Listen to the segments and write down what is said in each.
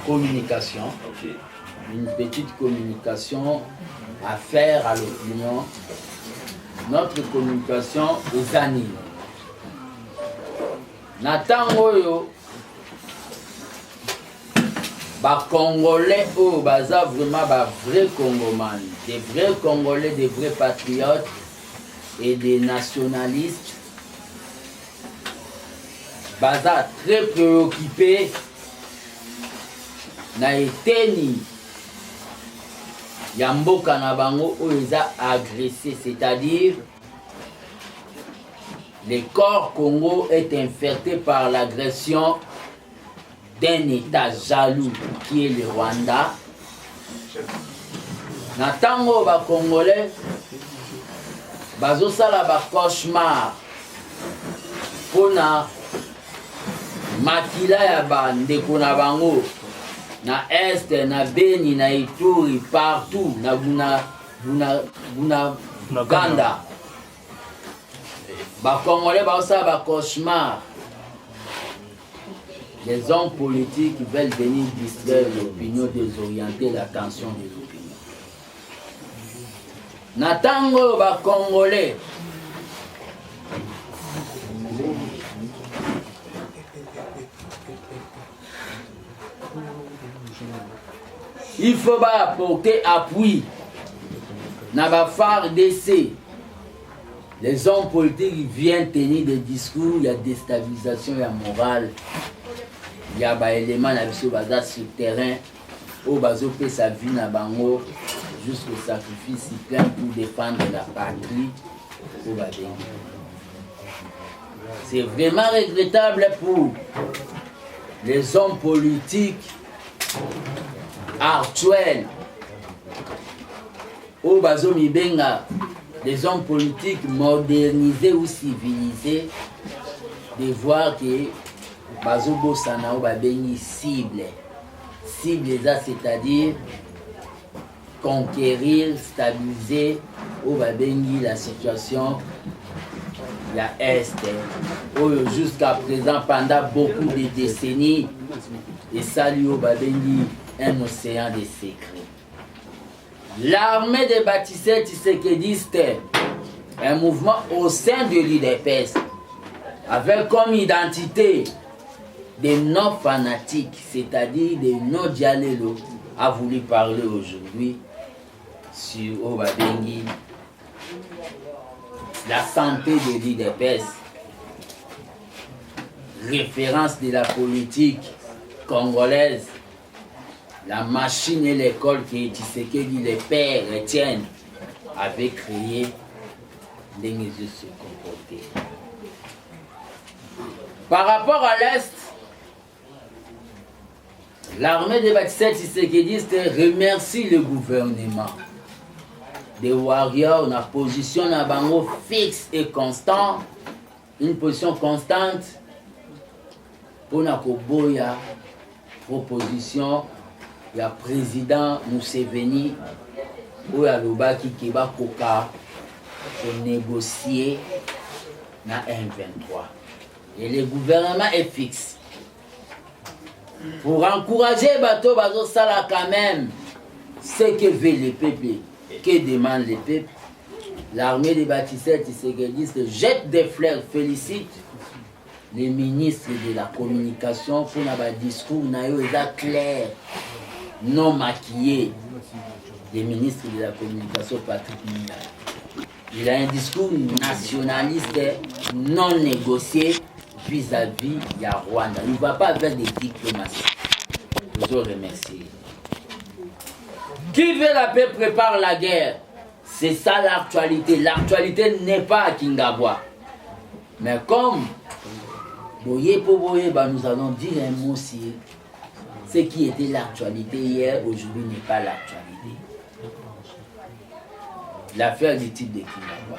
Communication, une petite communication à faire à l'opinion. Notre communication aux animaux. Natangoyo, ba Congolais, oh, baza vraiment ba vrais Congomans, des vrais Congolais, des vrais patriotes et des nationalistes. Baza très préoccupés. Na eteni ya mboka na bango oyo eza agressé, c'est-à-dire le corps Congo est infecté par l'agression d'un État jaloux qui est le Rwanda. Na tango ba Congolais bazosala ba cauchemar pona makila ya ba ndeko na bango na Est, na Beni, na Ituri, partout, na Ganda. Ba Congolais ça ba cauchemar. Les hommes politiques veulent venir distraire l'opinion, désorienter l'attention des opinions. Natango ba Congolais il faut apporter appui dans la FARDC. Les hommes politiques viennent tenir des discours, il y a déstabilisation, il y a morale, il y a des éléments sur le terrain, où bazo fait sa vie na bango jusqu'au sacrifice plein pour défendre la patrie. C'est vraiment regrettable pour les hommes politiques actuels, au bazo mibenga, les hommes politiques modernisés ou civilisés, de voir que bazo bosana ou babengi cible, c'est-à-dire conquérir, stabiliser ou babengi la situation la Est, jusqu'à présent pendant beaucoup de décennies, et salut au babengi un océan de secrets. L'armée des bâtisseurs tshisekidistes, un mouvement au sein de l'UDPS, avec comme identité des non-fanatiques, c'est-à-dire des non-dialélo, a voulu parler aujourd'hui sur Obabengi, la santé de l'UDPS, référence de la politique congolaise, la machine et l'école que Tshisekedi, les pères Etienne, avaient créé, les mesures se comporter. Par rapport à l'Est, l'armée des bâtisseurs tshisekidistes remercie le gouvernement. Des warriors, une position na bango fixe et constant, une position constante pour na koboya proposition. Il y a président Museveni ou ya lobaki keba koka pour négocier na M23. Et le gouvernement est fixe. Pour encourager bateau bazo sala quand même ce que veut le peuple, que demande le peuple. L'armée des bâtisseurs tshisekidistes jette des fleurs, félicite les ministres de la communication pour un discours clair, non maquillé. Les ministres de la communication, Patrick Muyaya. Il a un discours nationaliste non négocié vis-à-vis de Rwanda. Il ne va pas avec des diplomaties. Je vous remercie. Qui veut la paix prépare la guerre. C'est ça l'actualité. L'actualité n'est pas à Kingabwa. Mais comme Boye pour Boye, nous allons dire un mot sur ce qui était l'actualité hier, aujourd'hui n'est pas l'actualité. L'affaire du type de Kingabwa.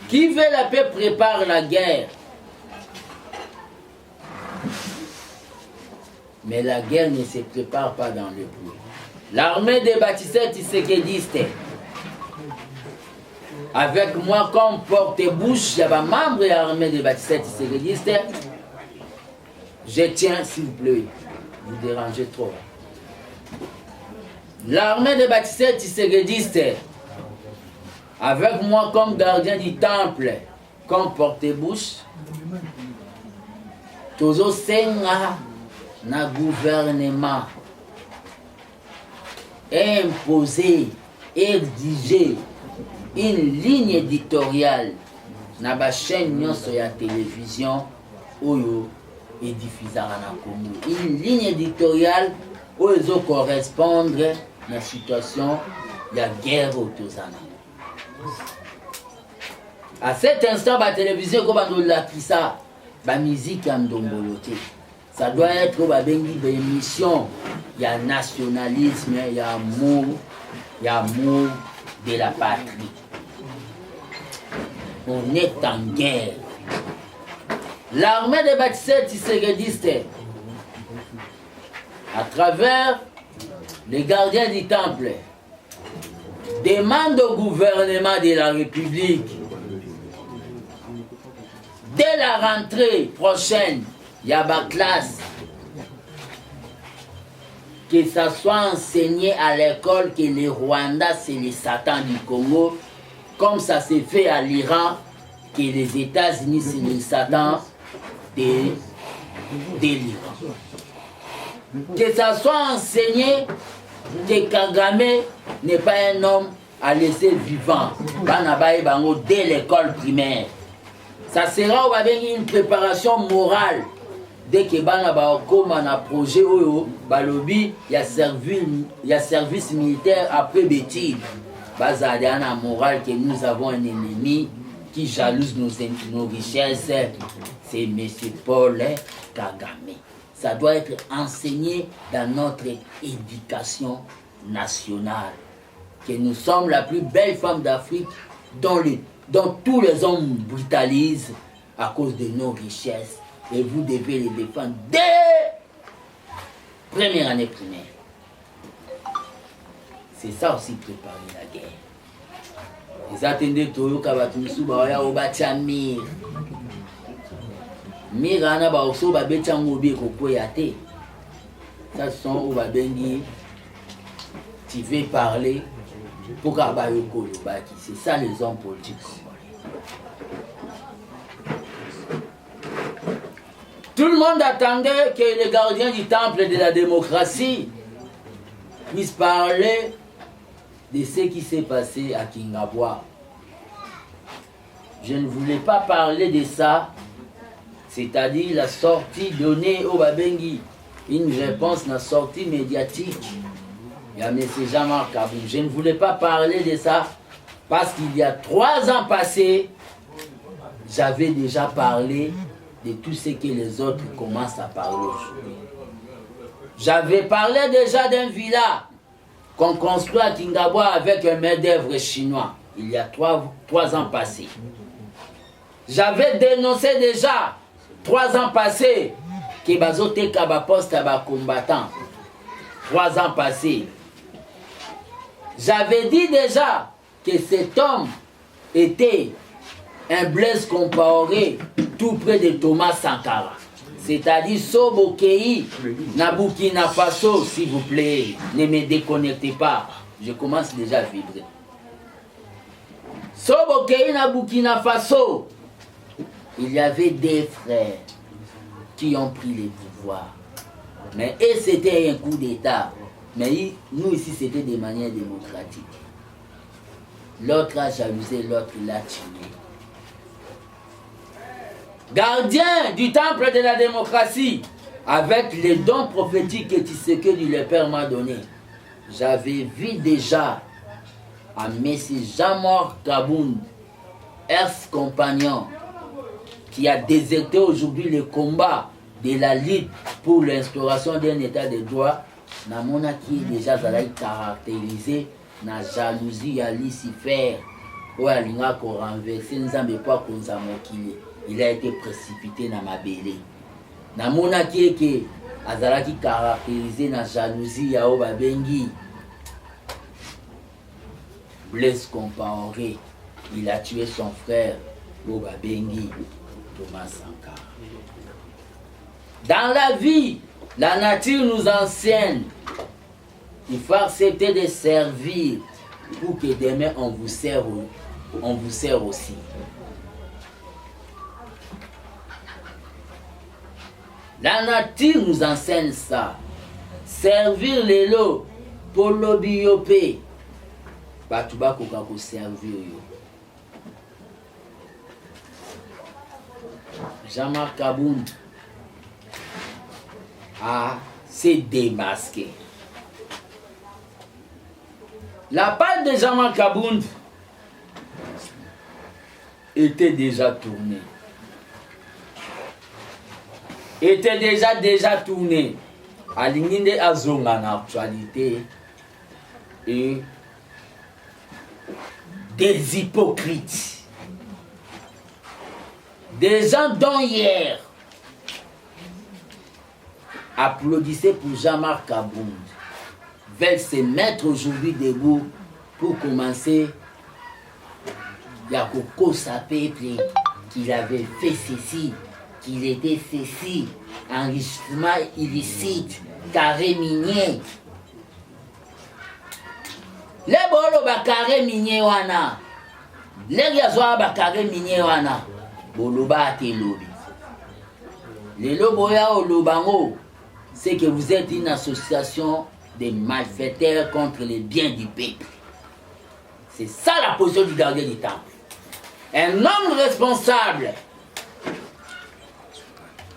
Qui veut la paix prépare la guerre. Mais la guerre ne se prépare pas dans le bruit. L'armée des bâtisseurs tshisekidistes, avec moi comme porte-bouche, il y a un membre de l'armée des bâtisseurs tshisekidistes, Je tiens, s'il vous plaît, vous dérangez trop. L'armée des baptisés tisséguédistes, avec moi comme gardien du temple, comme porte-bouche, toujours senga na gouvernement imposer, exiger une ligne éditoriale na ba chaîne nyonso ya télévision oyo edifusaka na Congo. Une ligne éditoriale oyo ezo correspondre na situation ya guerre otozana. À cet instant, la télévision, comme on l'a dit ça, la musique en domboloté. Ça doit être une émission. Il y a nationalisme, il y a amour de la patrie. On est en guerre. L'armée des baptisés tisséguédistes, à travers les gardiens du temple, demande au gouvernement de la République, dès la rentrée prochaine, il y a ma classe, que ça soit enseigné à l'école que le Rwanda c'est le Satan du Congo, comme ça s'est fait à l'Iran, que les États-Unis c'est le Satan de l'Iran. Que ça soit enseigné que Kagame n'est pas un homme à laisser vivant dès l'école primaire. Ça sera une préparation morale dès que bana ba comme un projet oyo balobi il y a service militaire après bêtise bazaliana morale que nous avons un ennemi qui jalouse nos richesses, c'est M. Paul Kagame. Ça doit être enseigné dans notre éducation nationale que nous sommes la plus belle femme d'Afrique dont tous les hommes brutalisent à cause de nos richesses. Et vous devez les défendre dès première année primaire. C'est ça aussi préparer la guerre. Ils attendaient Toyo Kabatunsu Bawaya Obatia Mir. Mirana Baoso Babetia Mobi Kokoyate. Ça sont Obabengi. Tu veux parler pour Kabayoko Yobaki. C'est ça les hommes politiques. Tout le monde attendait que les gardiens du temple de la démocratie puissent parler de ce qui s'est passé à Kingabwa. Je ne voulais pas parler de ça, c'est-à-dire la sortie donnée au Babengi, une réponse, la sortie médiatique. Il y a M. Jean-Marc Kabou. Je ne voulais pas parler de ça parce qu'il y a 3 ans passés, j'avais déjà parlé de tout ce que les autres commencent à parler aujourd'hui. J'avais parlé déjà d'un villa qu'on construit à Kingabwa avec un main-d'œuvre chinois, il y a 3 ans passés. J'avais dénoncé déjà 3 ans passés que Bazote Kabapost a combattant. 3 ans passés. J'avais dit déjà que cet homme était un Blaise Compaoré tout près de Thomas Sankara. C'est-à-dire Sobokei, Burkina Faso, s'il vous plaît. Ne me déconnectez pas. Je commence déjà à vibrer. Sobokei, Burkina Faso. Il y avait des frères qui ont pris les pouvoirs. Mais et c'était un coup d'État. Mais nous ici, c'était de manière démocratique. L'autre a jalousé, l'autre l'a tué. Gardien du temple de la démocratie, avec les dons prophétiques que Tshisekedi le Père m'a donné, j'avais vu déjà à M. Jean-Marc Kaboun, ex-compagnon, qui a déserté aujourd'hui le combat de la lutte pour l'instauration d'un état de droit, Namona qui est déjà caractérisé na jalousie à Lucifer, ou à l'Inga qu'on renversé, nous n'avons pas qu'on a moqué. Il a été précipité dans ma belle. Namona qui est que Azalaki caractérisé na jalousie à Obabengi. Blaise Compaoré, il a tué son frère Obabengi, Thomas Sankara. Dans la vie, la nature nous enseigne. Il faut accepter de servir pour que demain on vous sert aussi. La nature nous enseigne ça. Servir les lots pour l'obiope. Batuba koka ko servir yo. Jean-Marc Kabound s'est démasqué. La page de Jean-Marc Kabound était déjà tournée. Déjà tournée. Alinginde azonga en actualité et des hypocrites. Des gens dont hier applaudissaient pour Jean-Marc Kabound veulent se mettre aujourd'hui debout pour commencer. Yakoko Sapé qu'il avait fait ceci, qu'il était ceci, enrichissement illicite, carré minier. Les bolo ba carré minier wana, les yazoa ba carré minier wana, bolo ba ate lobi. Les loboya au lobango, c'est que vous êtes une association de malfaiteurs contre les biens du peuple. C'est ça la position du gardien du temple. Un homme responsable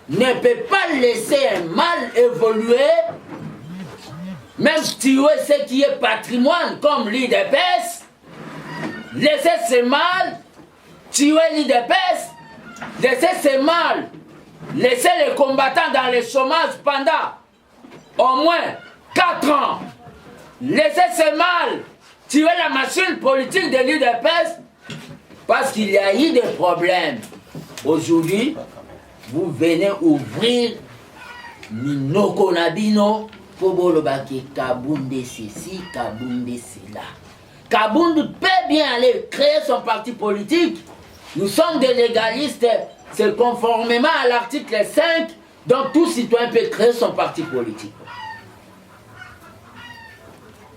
ne peut pas laisser un mal évoluer, même tuer ce qui est patrimoine comme l'IDPS, laisser ce mal, tuer l'IDPS, laisser ce mal, laisser les combattants dans le chômage pendant au moins 4 ans, laisser ce mal, tuer la machine politique de l'IDPS, parce qu'il y a eu des problèmes. Aujourd'hui, vous venez ouvrir Minoko Nabino pour bolobaki Kabound ceci, Kabound cela. Kabound peut bien aller créer son parti politique. Nous sommes des légalistes, c'est conformément à l'article 5, donc tout citoyen peut créer son parti politique.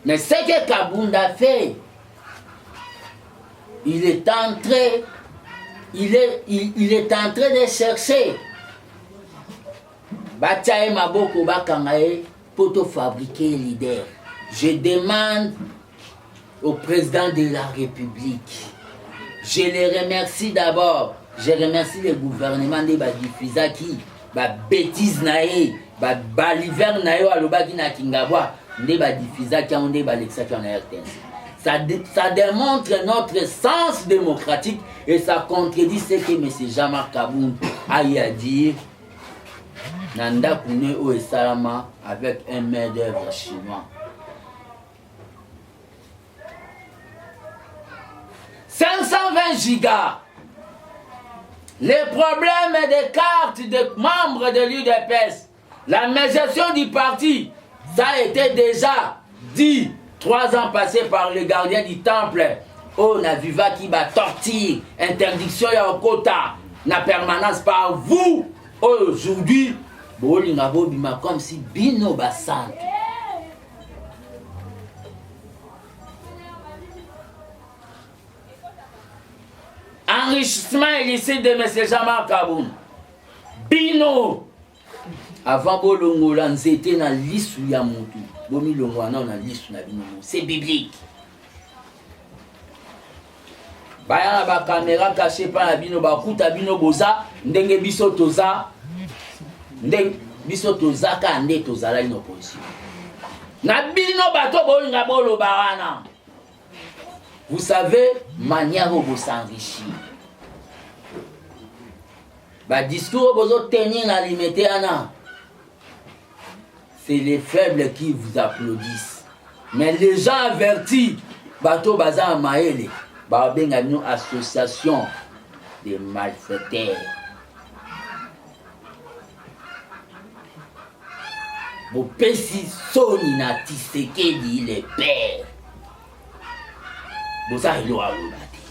Mais ce que Kabound a fait, il est en train de chercher Bataille Maboko Bakangae pour te fabriquer leader. Je demande au président de la République, je les remercie d'abord, je remercie le gouvernement de Badifizaki, bêtise nae, baliver nae alobaki na Kingabwa, de Badifizaki on de Balexaki en RTNC. Ça démontre notre sens démocratique et ça contredit ce que M. Jean-Marc Kabound a eu à dire. Nanda Kune ou Salama avec un main d'œuvre chinois. 520 gigas. Les problèmes des cartes des membres de l'UDPS, la gestion du parti, ça a été déjà dit. 3 ans passés par le gardien du temple, on a vu qui va torture, interdiction et au quota, na permanence par vous. Aujourd'hui, comme si Bino Bassan. Enrichissement illicite de M. Jean-Marc Kabound. Bino. Avant Bolongo, c'était dans l'issue ya Moutou. C'est biblique. Baya ba caméra cachée par la bino ba kuta bino boza ndenge biso toza ndenge biso toza ka nde tozala une opposition. Na bino bato bolinga bolo bawana. Vous savez manière où vous s'enrichir. Ba discours bozo tenir na limité ana. C'est les faibles qui vous applaudissent. Mais les gens avertis, bateau bazar maele, babenga une association de malfaiteurs. Bo pesi soni na Tshisekedi le père. Bo ça il a lobati.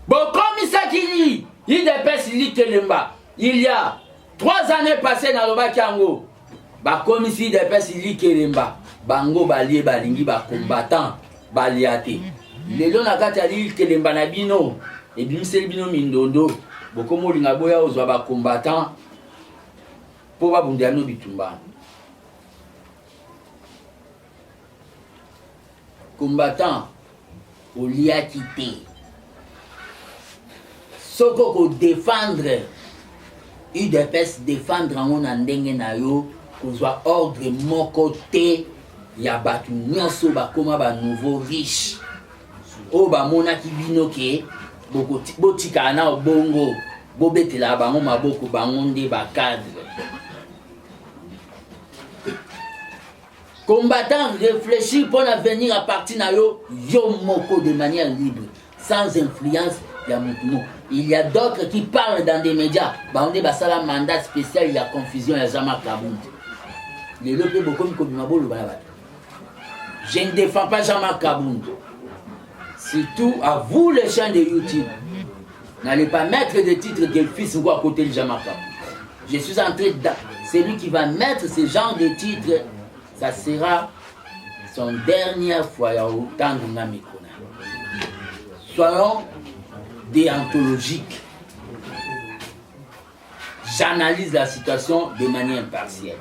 Bo comme ça qui dit, il dépêche li Kelemba. Il y a 3 années passées dans le Bakango. Ba commissaire de pes li kelemba. Bango balie balingi ba combattant baliate. Lelo na kati ya li kelemba na bino. Et bimiseli bino mindondo. Bokomo linga boya ozwa ba combattant. Po ba bundiano bitumba. Combattant au liakité. Soko ko défendre UDPS défendre en ndenge na yo kozwa ordre mon côté ya batu nyonso bakoma ba nouveau riche o ba mona kibino ke botika na obongo bobetela bango maboko bango nde ba cadre. Combattant réfléchir pour venir à partir na yo moko de manière libre sans influence ya mutumo. Il y a d'autres qui parlent dans des médias. Bah on est basala mandat spécial, il y a confusion, il y a Jean-Marc Kabound. Les lopés beaucoup de je ne défends pas Jean-Marc Kabound. Surtout à vous les chaînes de YouTube. N'allez pas mettre des titres que le fils ou à côté de Jean-Marc Kabound. Je suis entré dedans. C'est lui qui va mettre ce genre de titres. Ça sera son dernière fois à autant de Namikona. Soyons déontologique. J'analyse la situation de manière impartielle.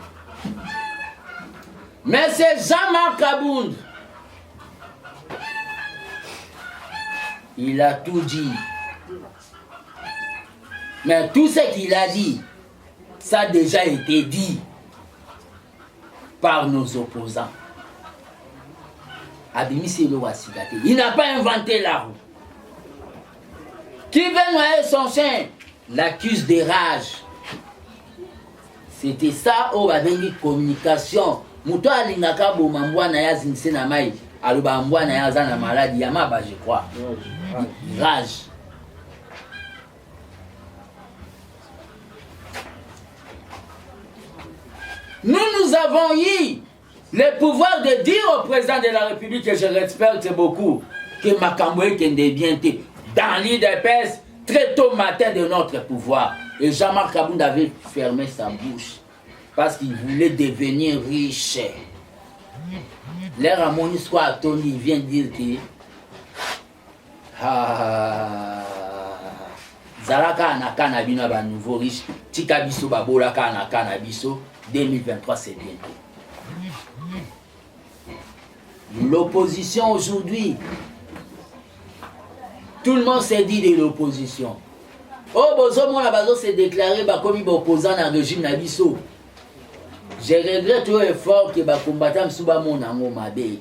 Mais c'est Jean-Marc Kabound. Il a tout dit. Mais tout ce qu'il a dit, ça a déjà été dit par nos opposants. Abimisi Loasigate. Il n'a pas inventé la roue. Qui veut noyer son chien l'accuse de rage. C'était ça au babengi communication. Muto alingaka boma mbwana ya zinse na mai. Aloba mbwana ya zana maladie ya maba je crois. Rage. Nous avons eu le pouvoir de dire au président de la République que je respecte beaucoup que Makamboé Kende bien dans l'IDPS, très tôt matin de notre pouvoir. Et Jean-Marc Kabound avait fermé sa bouche parce qu'il voulait devenir riche. L'air à Monisco à Tony vient dire que Zalaka Anaka Nabina ba nouveau riche, Tikabiso Babolaka Anaka Nabiso, 2023 c'est bientôt. L'opposition aujourd'hui, tout le monde s'est dit de l'opposition. Oh, Bozo Mona Bazo s'est déclaré comme opposant à régime Nabiso. Je regrette tout effort que les combattants Souba Monango Mabe.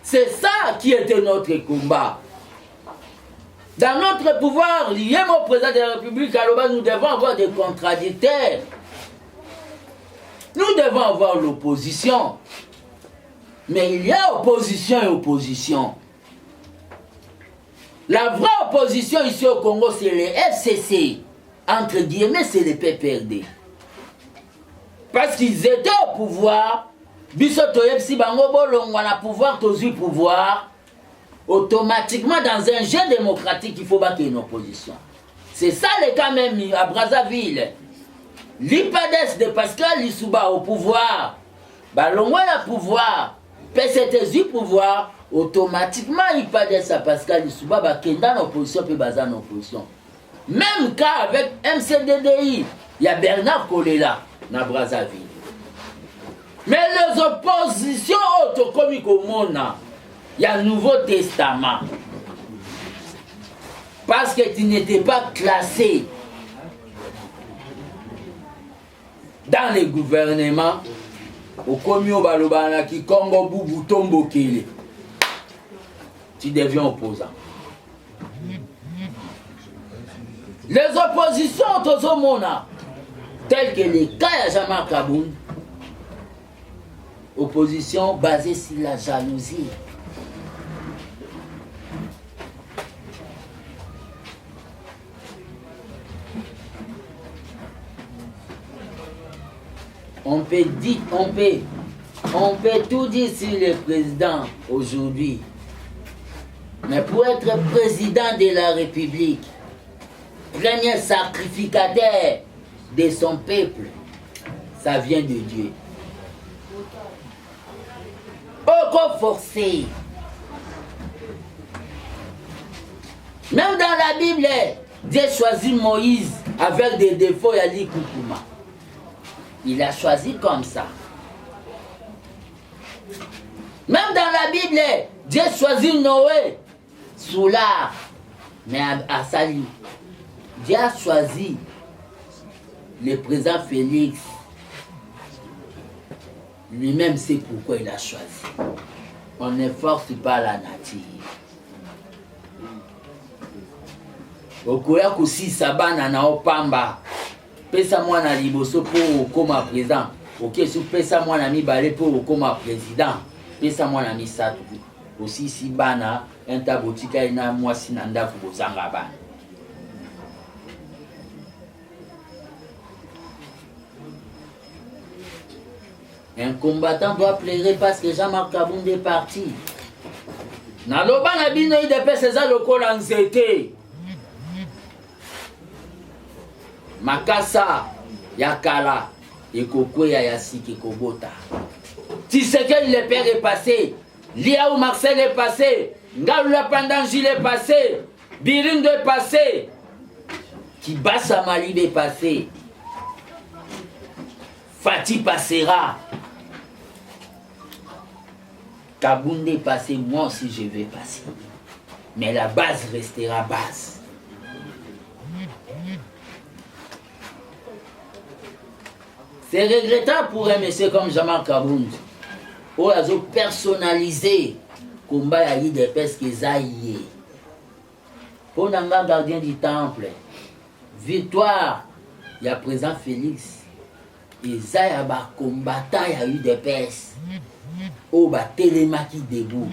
C'est ça qui était notre combat. Dans notre pouvoir, lié au président de la République, alors nous devons avoir des contradicteurs. Nous devons avoir l'opposition. Mais il y a opposition et opposition. La vraie opposition ici au Congo, c'est les FCC. Entre guillemets, c'est les PPRD. Parce qu'ils étaient au pouvoir. Bisoto Yepsi Bango Bolong, on a pouvoir, tous pouvoir. Automatiquement, dans un jeu démocratique, il faut battre une opposition. C'est ça le cas même à Brazzaville. L'IPADES de Pascal Lissouba au pouvoir. Balongwa le pouvoir. PCTZ pouvoir. Automatiquement, IPADES à Pascal Lissouba va dans l'opposition et baser en opposition. Même cas avec MCDDI, il y a Bernard Kolela dans Brazzaville. Mais les oppositions autocomiques au monde, il y a un Nouveau Testament. Parce que tu n'étais pas classé dans les gouvernements au Komio Balobana qui Congo Boubou Tombo Kele. Tu deviens opposant. Les oppositions au monde, telles que les cas de Jean-Marc Kabound, opposition basée sur la jalousie. On peut tout dire sur le président aujourd'hui. Mais pour être président de la République, premier sacrificateur, de son peuple, ça vient de Dieu. Pourquoi forcer? Même dans la Bible, Dieu choisit Moïse avec des défauts, il a dit Koukouma. Il a choisi comme ça. Même dans la Bible, Dieu choisit Noé sous l'arbre, mais à Sali. Dieu a choisi le président Félix. Lui-même sait pourquoi il a choisi. On ne force pas la nature. Okoya kosisa bana na opamba. Pesa mwana liboso po okoma président. Ok, si pesa mwana mibale po okoma président. Pesa mwana misato. Aussi si bana enta botika ina mwasi na ndako bozanga bana. Un combattant doit pleurer parce que Jean-Marc Kabound est parti. Naloba na bino idepe seza lokola nzete. Makasa yakala ekokweya ya siki kobota. Tshisekedi le père est passé. Liaou Marcel est passé. Ngalou Lapandang Gilles est passé. Birinde est passé. Kibasa Malib est passé. Fati passera. Kabound est passé, moi aussi je vais passer. Mais la base restera base. C'est regrettable pour un monsieur comme Jean-Marc Kabound. Où ils ont personnalisé le combat de l'IDPS qu'ils aillent. Pour un gardien du temple, victoire, il y a présent Félix. Ils aillent à combattant, il y a eu des pèses. Où il télémaki debout.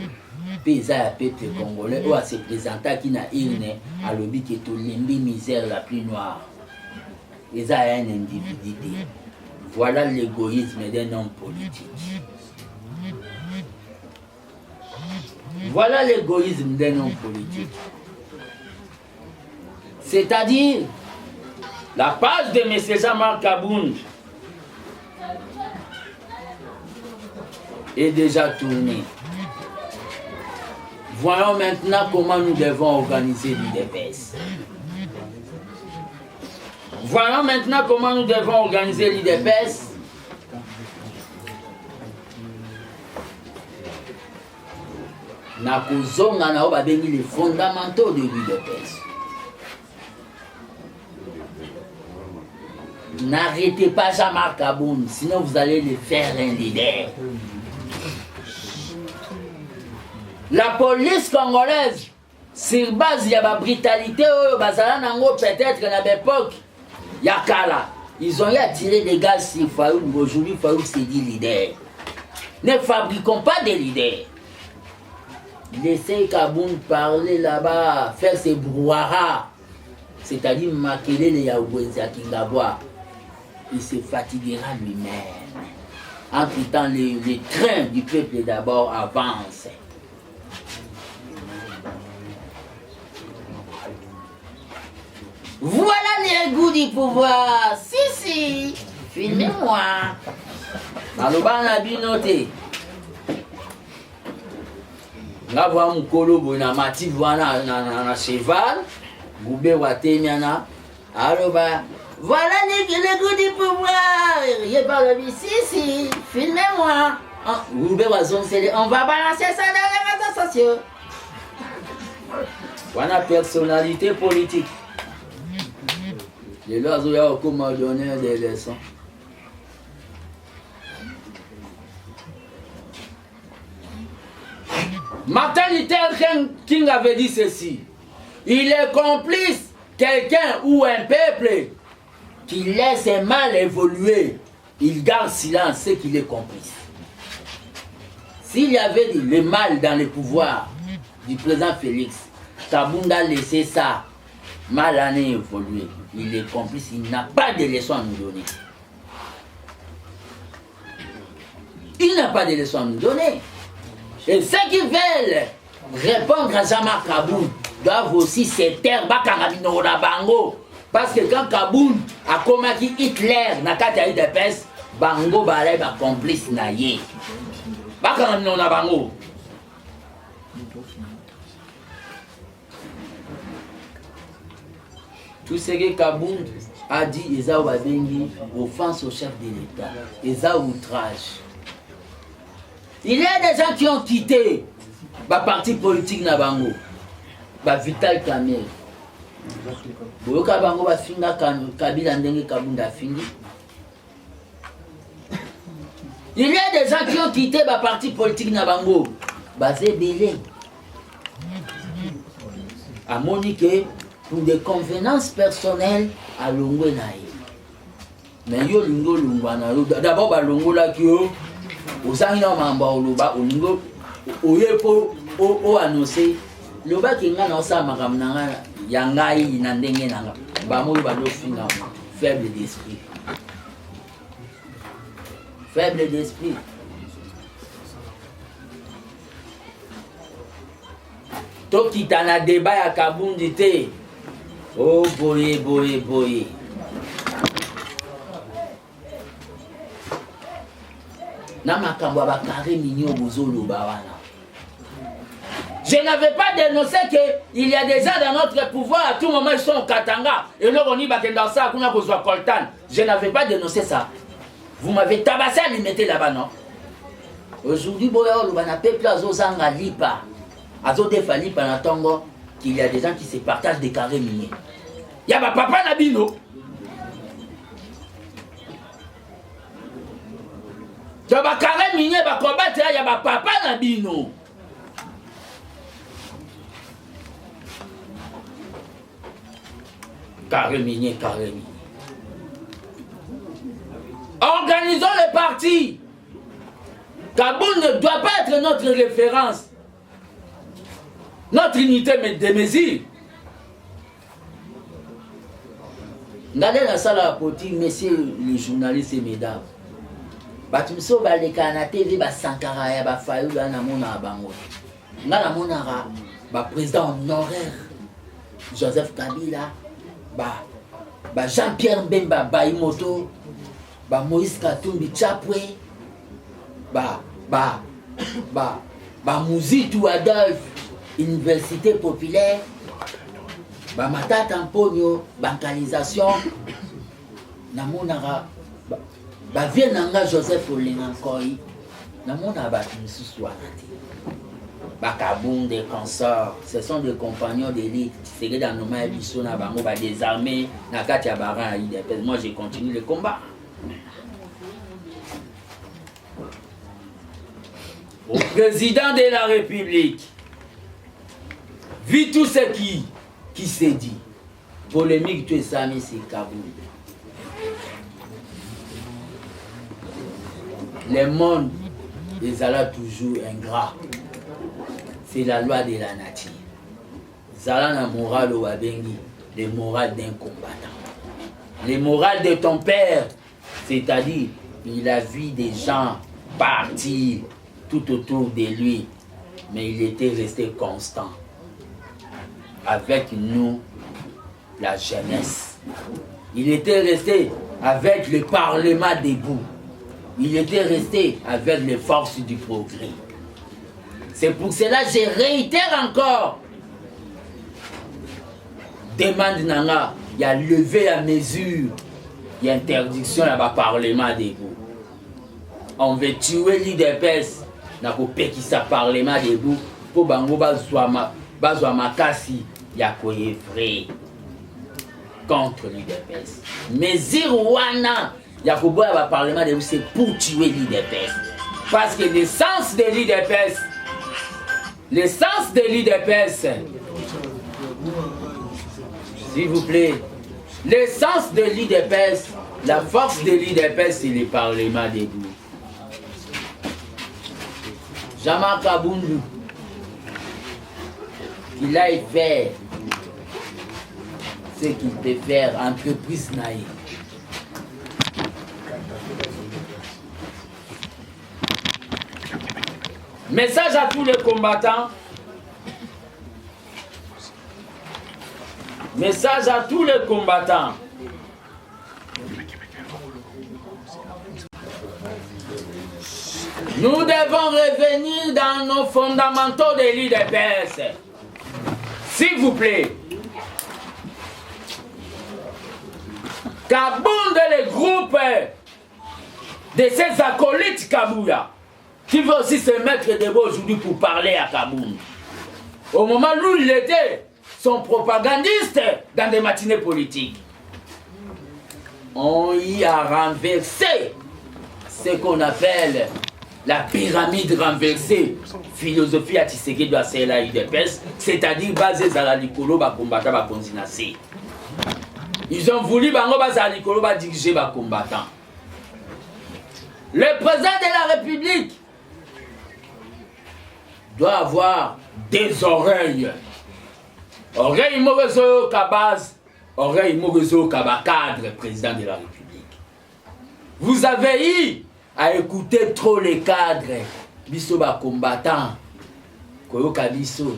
Puis ils aillent à peuple congolais. Où il se présenta qui n'a une à l'objet qui est tout l'imbi misère la plus noire. Ils aillent un individu. Voilà l'égoïsme d'un homme politique. Voilà l'égoïsme d'un homme politique. C'est-à-dire, la page de M. Jean-Marc Kabound est déjà tournée. Voyons maintenant comment nous devons organiser l'IDPS. Voyons maintenant comment nous devons organiser l'IDPS. Nakozonga na obabengi les fondamentaux de l'IDPS. N'arrêtez pas Jean-Marc Kabound, sinon vous allez le faire un leader. La police congolaise, sur base de la brutalité, peut-être à l'époque, Yakala, ils ont eu à tirer des gaz sur Fayoum. Aujourd'hui, Fayoum s'est dit leader. Ne fabriquons pas des leaders. Laissez Kabound parler là-bas, faire ses brouhaha, c'est-à-dire maquiller les Yaoubouenzi à Kingaboua. Il se fatiguera lui-même. Entre-temps, les trains du peuple d'abord avancent. Voilà les goûts du pouvoir. Si, filmez-moi. Naloba na binote. Nga voa mukolo boy na mati voa na cheval. Goube watemiana. Aloba. Voilà les goûts du pouvoir. Il parle de si, filmez-moi. Goube wazonsele. On va balancer ça dans les réseaux sociaux. Voilà personnalité politique. Les lois ont comment donner des leçons. Martin Luther King avait dit ceci. Il est complice, quelqu'un ou un peuple qui laisse un mal évoluer. Il garde silence, c'est qu'il est complice. S'il y avait le mal dans le pouvoir du président Félix, Kabound a laissé ça, mal année évoluer. Il est complice, il n'a pas de leçon à nous donner. Il n'a pas de leçon à nous donner. Et ceux qui veulent répondre à Jean-Marc Kabound doivent aussi se taire. Parce que quand Kabound akomaki Hitler na kati ya UDPS bango balai ba complice na ye bakanga mino na bango. Tout ce que Kabound a dit, Eza Wabengi, offense au chef de l'État, Eza outrage. Il y a des gens qui ont quitté le parti politique Nabango, Vital Kamel. Boyoka Bango Bafinga Kabila Ndenge Kabound a fini. Il y a des gens qui ont quitté le parti politique Nabango, Bazé Belé. À Monique, pour des convenances personnelles à Longwe Naï. Mais yo lingo lungwana. D'abord, ba longo la kyo. Osangina mamba oloba olingo oyepo o annoncer. Loba kinga na osa makamnanga yangai na ndenge nanga. Ba mo ba do finga faible d'esprit. Faible d'esprit. Toki tana débat ya Kabundi te. Oh boy, boy, boy. Je n'avais pas dénoncé qu'il y a des gens dans notre pouvoir, à tout moment ils sont au Katanga. Et là on y va dans ça, on a besoin de Coltan. Je n'avais pas dénoncé ça. Vous m'avez tabassé à limiter là-bas, non? Aujourd'hui, on a peuple à Zozanga Lipa. À Zodefa Lipa na Tongo. Qu'il y a des gens qui se partagent des carrés miniers. Il y a ma papa Nabino. Il y a ma carré minier, ma combattre, il y a ma papa Nabino. Carré minier, carré minier. Organisons les partis. Kabound ne doit pas être notre référence. Notre unité de mesure. Regardez la salle à poti, messieurs les journalistes et mesdames. Batumso baleka na TV ba Sankara ya ba Fayou na mona bango. Ngala mona ba président honoraire Joseph Kabila, ba Jean-Pierre Mbemba Baïmoto, ba Moïse Katumbi Chapwe, ba Muzitu Adolphe, Université populaire, ba Matata Mponyo, bancalisation, namonara, ba Vienanga Joseph Olengankoi, namona ba Misusuanati, ba Kabound des consorts, ce sont des compagnons d'élite, c'est que dans nos mains, ils na bango ba désarmés, na katia baran IDPS. Moi j'ai continué le combat. Au président de la République, vu tout ce qui s'est dit, polémique, tu es Sami, c'est Kabound. Le monde les a toujours ingrats. C'est la loi de la nature. Zala na moral au Wabengi, le moral d'un combattant. Le moral de ton père, c'est-à-dire, il a vu des gens partir tout autour de lui, mais il était resté constant. Avec nous, la jeunesse. Il était resté avec le Parlement debout. Il était resté avec les forces du progrès. C'est pour cela que je réitère encore. Demande Nanga, il y a levé à mesure, il y a interdiction à le Parlement debout. On veut tuer l'IDPS, n'a pas qui ça Parlement debout, pour bango bazwa makasi. Il y a quoi vrai contre l'IDPS. Mais Zirwana, il y a quoi Parlement debout, c'est pour tuer l'IDPS. Parce que l'essence de l'IDPS, s'il vous plaît, l'essence de l'IDPS, la force de l'IDPS, c'est le Parlement debout. Jean-Marc Kabound, il a fait ce qu'il peut faire, entreprise naïve. Message à tous les combattants. Message à tous les combattants. Nous devons revenir dans nos fondamentaux de l'UDPS. S'il vous plaît. Kabound est le groupe de ces acolytes Kabouya qui veut aussi se mettre debout aujourd'hui pour parler à Kabound. Au moment où il était son propagandiste dans des matinées politiques. On y a renversé ce qu'on appelle la pyramide renversée, philosophie à Tshisekedi de la UDPS, c'est-à-dire basée sur la likolo ba combattant ba konzinase. Ils ont voulu bango ba za likolo ba diriger ba combattant. Le président de la République doit avoir des oreilles. Oreille Morezo Kabaz, oreille Morezo Kabakadre, président de la République. Vous avez eu à écouter trop les cadres, biso ba combattants, koyoka biso,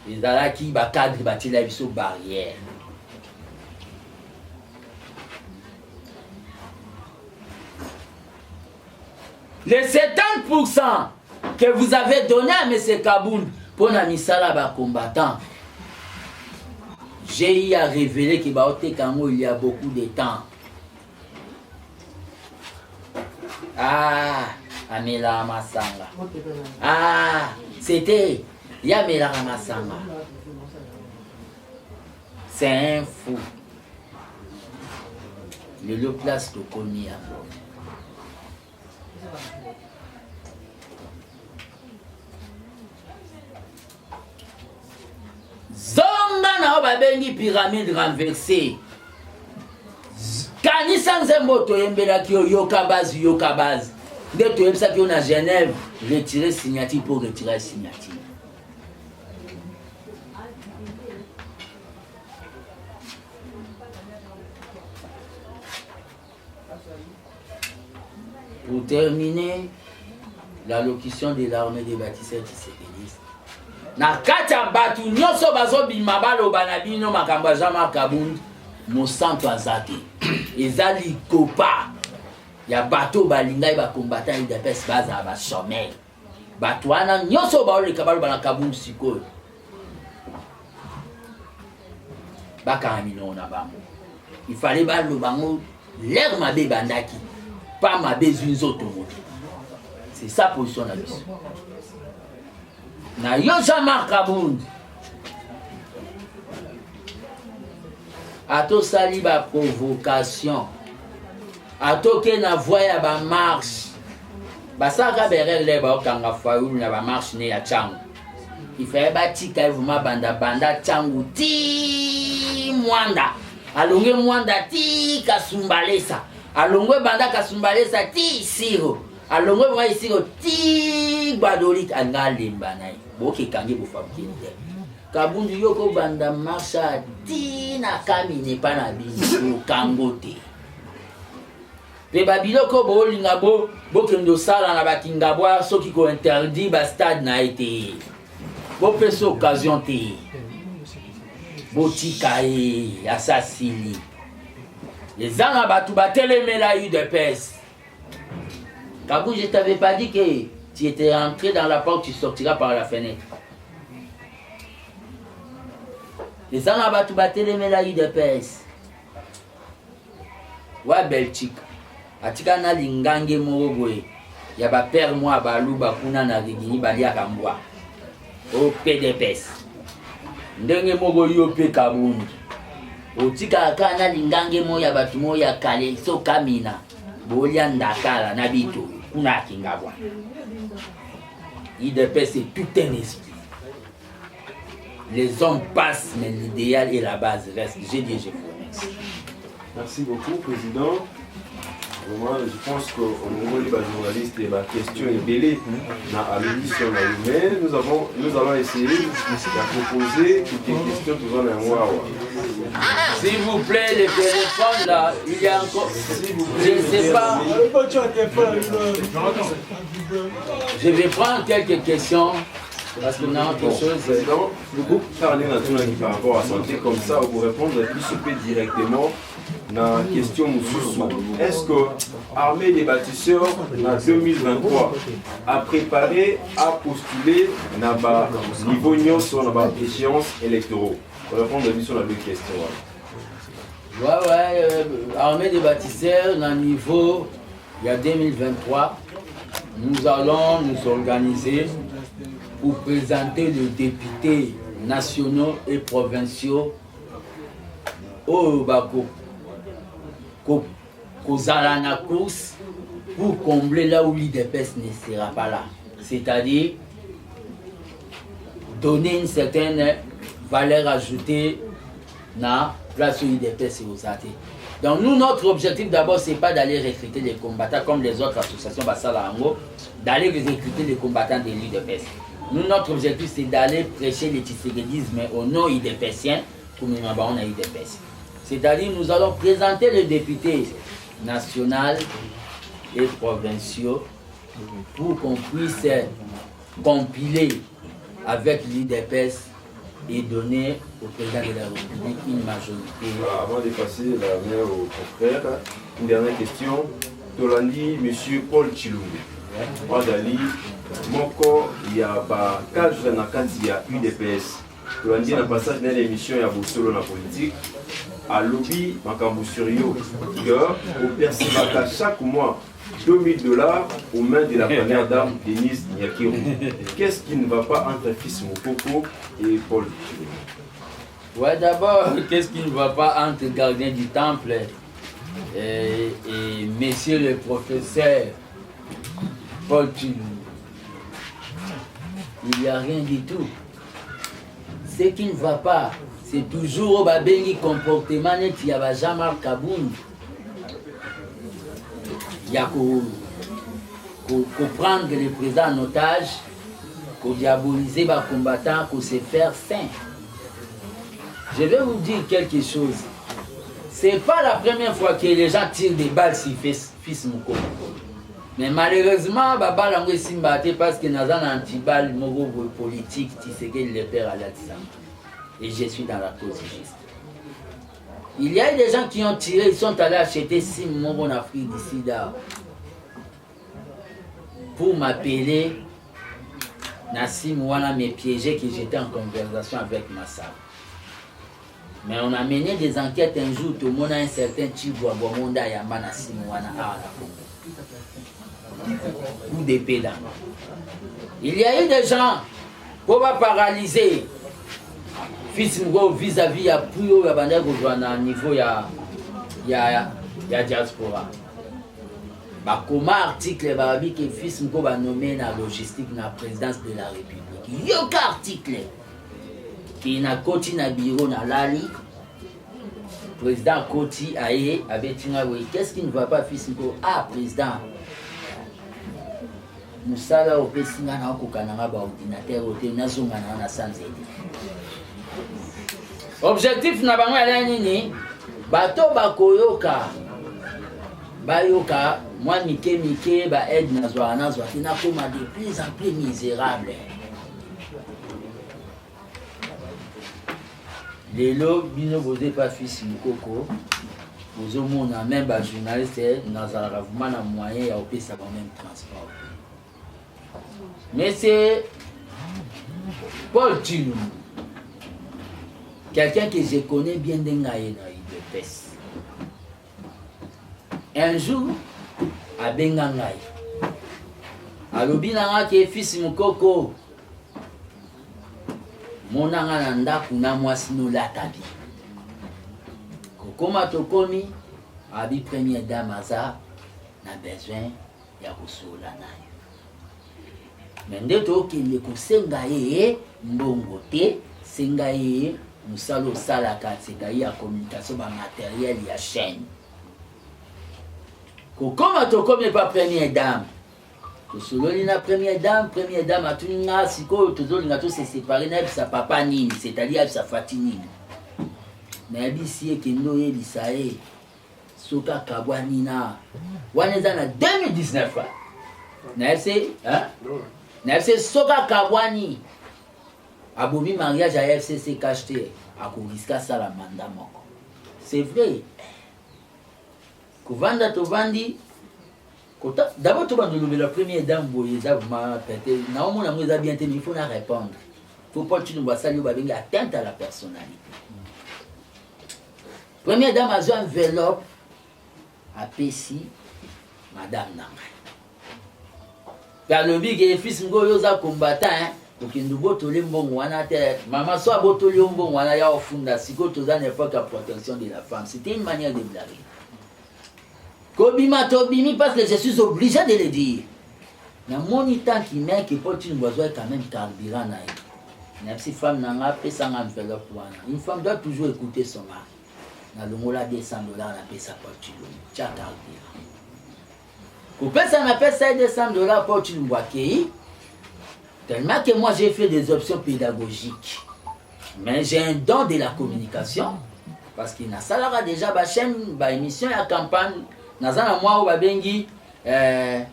les alaki ba cadre batila biso barrière. Les 70% que vous avez donné à M. Kabound pour la misala ba combattant, j'ai eu à révéler qu'il y a beaucoup de temps. Ah, Amela Masanga. Ah, c'était Yamela Masanga. C'est un fou. Le place de Konya. Zonga na babengi pyramide renversée. Kanisa nzembo toyembelaki yoka base. Dès que ça qui on a Genève, retirer signature pour retirer signature. Pour terminer, l'allocution de l'armée des bâtisseurs Tshisekedi. Na kata batu nyoso bazo bimabalo banabino makamba jama Kabound mosanto azate. Ezali kopa. Ya bato balingai ba combattant UDPS baza ba sommeil. Bato wana nyoso ba ole kabalo bana Kabound sikoyo. Baka amino na bango. Il fallait ba lo bango l'air mabe bandaki. Pas ma besoin automobile. C'est sa position la biso. Na yo Jean-Marc Kabound. Ato sali ba provocation. Ato ke na voya ba marche. Basaka berele ba okanga faulu na ba marche ne ya changu. Il fait ba tika evuma banda changu ti mwanda. Alonge mwanda ti kasumbalesa. Alongwe banda kasumbalesa ti siro. Alongwe mwa siro ti badolik angalimba nai. Boki kangi bufamkini. Kabound yoko banda marcha ti na kamine pa na biso kangote. Pe babiloko bolinga bo kendo sala na bakingabwa soki ko interdit ba stade na été. Bo peso occasion te. Botika e assassini. Les gens batu bateleme la UDPS. Kabound, je t'avais pas dit que tu étais entré dans la porte, tu sortiras par la fenêtre. Les gens batu bateleme la UDPS. Wa Belgique. Atika na lingange moroboe. Ya ba père moi balu bakuna na rigini balia kambwa. Au PDPS. Ndenge mogo yo pe Kabound. Otika kana lingange moya batu moya kale so kamina bolia ndakala na bito kuna kingabwa. UDPS c'est tout un esprit. Les hommes passent mais l'idéal et la base reste. J'ai dit je vous remercie. Merci beaucoup président. Moi, je pense qu'au niveau des journalistes, la question est belle. Dans l'audition, nous allons essayer de proposer des questions pour un mois. S'il vous plaît, le téléphone là, il y a encore. Je ne sais pas. Je vais prendre quelques questions. Parce qu'on a autre chose. Le groupe parler par rapport à la santé, comme ça, vous répondre plus directement na question Moussousou. Est-ce que l'armée des bâtisseurs en 2023 a préparé à postuler dans le niveau sur la échéance électorale? On va répondre sur la deux questions. Armée des bâtisseurs, dans le niveau, il y a 2023, nous allons nous organiser pour présenter les députés nationaux et provinciaux au Bako, Kozalana course pour combler là où l'IDPS ne sera pas là. C'est-à-dire donner une certaine valeur ajoutée na place où l'IDPS et aux AT. Donc nous, notre objectif d'abord, c'est pas d'aller recruter les combattants comme les autres associations Bassalango, d'aller recruter les combattants de l'IDPS. Nous, notre objectif, c'est d'aller prêcher le tisséguédisme au nom IDPSien pour nous on a IDPS. C'est-à-dire, nous allons présenter les députés nationaux et provinciaux pour qu'on puisse compiler avec l'IDPS et donner au président de la République une majorité. Avant de passer la main au confrère, une dernière question. Tolandi, M. Paul Chilungu. Wadali, Moko, il y a pas 4 jours il y a UDPS. Tolandi, dans le passage de l'émission, il y a Boussolo dans la politique. À lobby, Makambu Surio, au Persibaka chaque mois $2000 aux mains de la première dame Denise Nyakiro. Qu'est-ce qui ne va pas entre fils Mokoko et Paul? Ouais, d'abord, qu'est-ce qui ne va pas entre gardien du temple et monsieur le professeur Paul Chilungu? Il n'y a rien du tout. Ce qui ne va pas, c'est toujours au babengi comportement qui a Jamar Kaboun. Il y a qu'au prendre le président en otage, qu'au diaboliser les combattants, qu'au se faire saint. Je vais vous dire quelque chose. C'est pas la première fois que les gens tirent des balles sur fils Moko. Mais malheureusement, Baba Lango est simbaté parce que nous avons un anti-balle politique qui se gagne le père à l'Atsam. Et je suis dans la cause juste. Il y a eu des gens qui ont tiré, ils sont allés acheter 6 mots en Afrique d'ici là pour m'appeler Nassim Ouana, me piéger que j'étais en conversation avec Massa. Mais on a mené des enquêtes un jour, tout le monde a un certain Chiboua Bomonda Yamba Nassim Ouana à la Congo. Ou des pédants. Il y a eu des gens pour paralyser. Vis-à-vis à Puyo, il y a un niveau, il y a diaspora. Comment article que fils Mko va nommer la logistique dans la présidence de la République? Il y a un article qui est Koti na bureau na Lali. Président Koti aye avec Tingawe. Qu'est-ce qui ne va pas fils Mko? Ah, président. Nous savons au Pessinga na Okokananga ba ordinateur au Tenazonga na sans aider. Objectif na bango ya nini? Bato bakoyoka bayoka moi mike ba aide nazwa tina koma de plus en plus misérable. Lelo bino bozé pas fils Mukoko bozo mona même ba journaliste nazala vraiment na moyen ya opesa ba même transport. Mais c'est Paul Chilungu, quelqu'un que je connais bien dans l'IDPS. Un jour, à Bengangaï, à l'obinanga qui est fils Mukoko, mon ananda kuna mwasino la tabi. Kokoma tokomi, abi première dame aza, na besoin ya kusola nayo. Mais nde tokende kosenga ye mbongo te, senga ye musalo salaka, c'est-à-dire la communication matérielle ya chaîne. Kokoma tokomi pas première dame. Kosololi na première dame a tout nga siko tozolinga to se séparer na sa papa nini, c'est-à-dire sa fatini. Na bisi ekendo ye lisae soka kabwani na waneza na 2019. Na FC hein? Na FC soka kabwani abomi mariage à FCC cacheté à Kouriska sala manda moko. C'est vrai. Kovanda tovandi. D'abord, tu vas nous lever la première dame, il faut répondre. Il ne faut pas que tu nous vois ça, atteinte à la personnalité. Première dame a joué enveloppe à Pessi, Madame Nanga. Car le big et fils Ngoyoza combattant, pour qu'il nous botte les bons, maman soit botte les bons, on a au fond de Siko, tout ça n'est pas qu'à protection de la femme. C'était une manière de blaguer. Kobima Tobimi, parce que je suis obligé de le dire. Il y a mon temps qui met que pour une voisin quand même carburant. Même si femme n'a pas payé ça enveloppe. Une femme doit toujours écouter son mari. Dans le mot là, $200, on a payé ça pour tu l'as. Tu as carburant. Quand ça n'a pas ça $200 pour tu l'as accueilli. Tellement que moi j'ai fait des options pédagogiques. Mais j'ai un don de la communication. Parce qu'il y a ça là déjà, ma chaîne, ma émission et la campagne. Dans un mois où il y a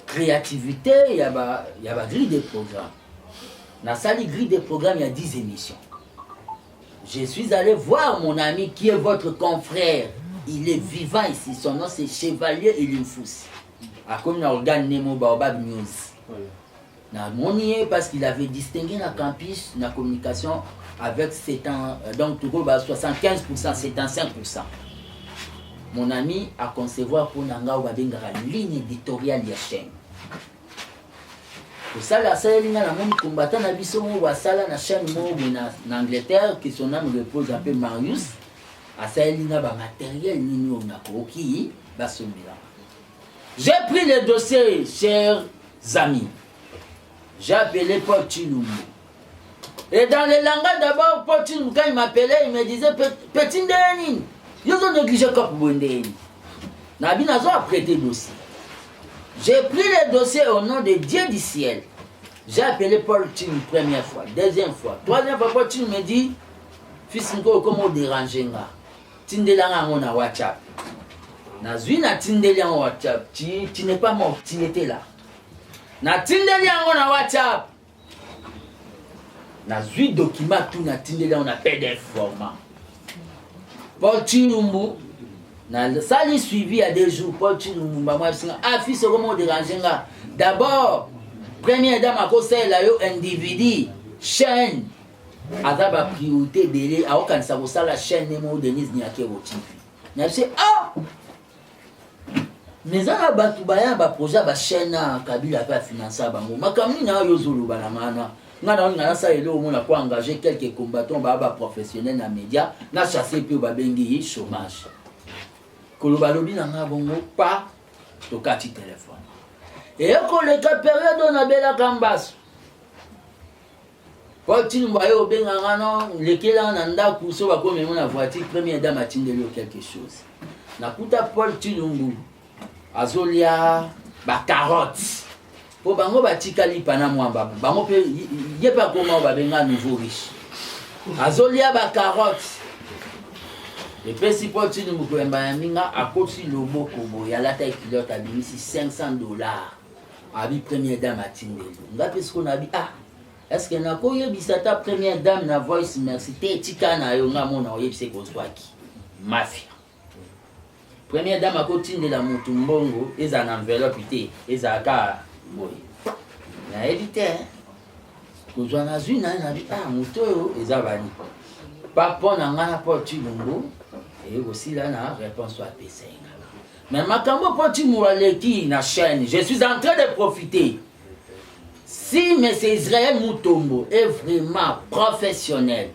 créativité, il y a grille de programmes. Dans la grille de programmes, il y a 10 émissions. Je suis allé voir mon ami qui est votre confrère. Il est vivant ici. Son nom c'est Chevalier Elimfous. À comme l'organe Nemo Baobab News. Parce qu'il avait distingué la campus, la communication avec 7 ans. Donc, tout 75%, 75%. Mon ami a concevoir pour Nanga ou Babengara ligne éditoriale de la chaîne. Pour ça, la ligne la même combattant na biso ou la chaîne en Angleterre qui son nom repose un peu Marius. À ça ligne ba matériel ni on a qui ba somila. J'ai pris le dossier, chers amis. J'ai appelé Paul Chilumbu. Et dans le langage d'abord, Paul Chilumbu, quand il m'appelait, il me disait petit Ndéni. Ils ont négligé comme Bondéni. Nabinazo a prêté le dossier. J'ai pris le dossier au nom de Dieu du ciel. J'ai appelé Paul Chilumbu une première fois, deuxième fois, troisième fois. Paul Chilumbu me dit fils Nko, comment déranger nga? Tindelanga on a WhatsApp. Nazui na Tindelia en WhatsApp. Tu n'es pas mort, tu étais là. Na Tindelia on a WhatsApp. Nazui document tout na Tindelia on a PDF format. Paul Chilumbu, ça lui suivi il y a des jours. Paul Chilumbu, fils comment déranger nga? D'abord, première dame à cause de l'individu, chaîne. Ada ba priorité délai a aucun ça la chaîne Nemo Denise Niake au TV. Na dit mais ça ba tubaya ba projet ba chaîne Kabila pas financer bango. Makamni na yo zulu balangana. Ngana ça elo mo na kwa engager quelques combattants ba professionnels na média na chasser puis ba bengi chômage. Koloba lobi na nga bongo pas to kati téléphone. Et ko le ka période na bela kambasu. Paul Chilumbu au Bengano, lesquels en anda poussé va comme la voiture, première dame a tindé quelque chose. Nakuta Paul Chilumbu, Azolia, ba carotte. Pour bango ba tikali panamwa bango pe yé pas comment va benga nouveau riche. Azolia ba carotte. Et puis si Paul Chilumbu ko mbaminga akosi lobo kobo ya la taille kilote abimisi $500. Abi première dame a tindé. Ngapi ce qu'on a dit est-ce que na ko yebisata première dame na voice merci te tikana yo nga mona oyebise ko zwaki mafia première dame akotinde la mutu mbongo eza na enveloppe te eza ka boy na edite ko zwana zuna na bi mutu yo eza bani papa na nga na Paul Chilumbu et aussi là na réponse soit pesenga mais makambo Paul Chilumbu aleki na chaîne je suis en train de profiter. Si M. Israël Mutombo est vraiment professionnel,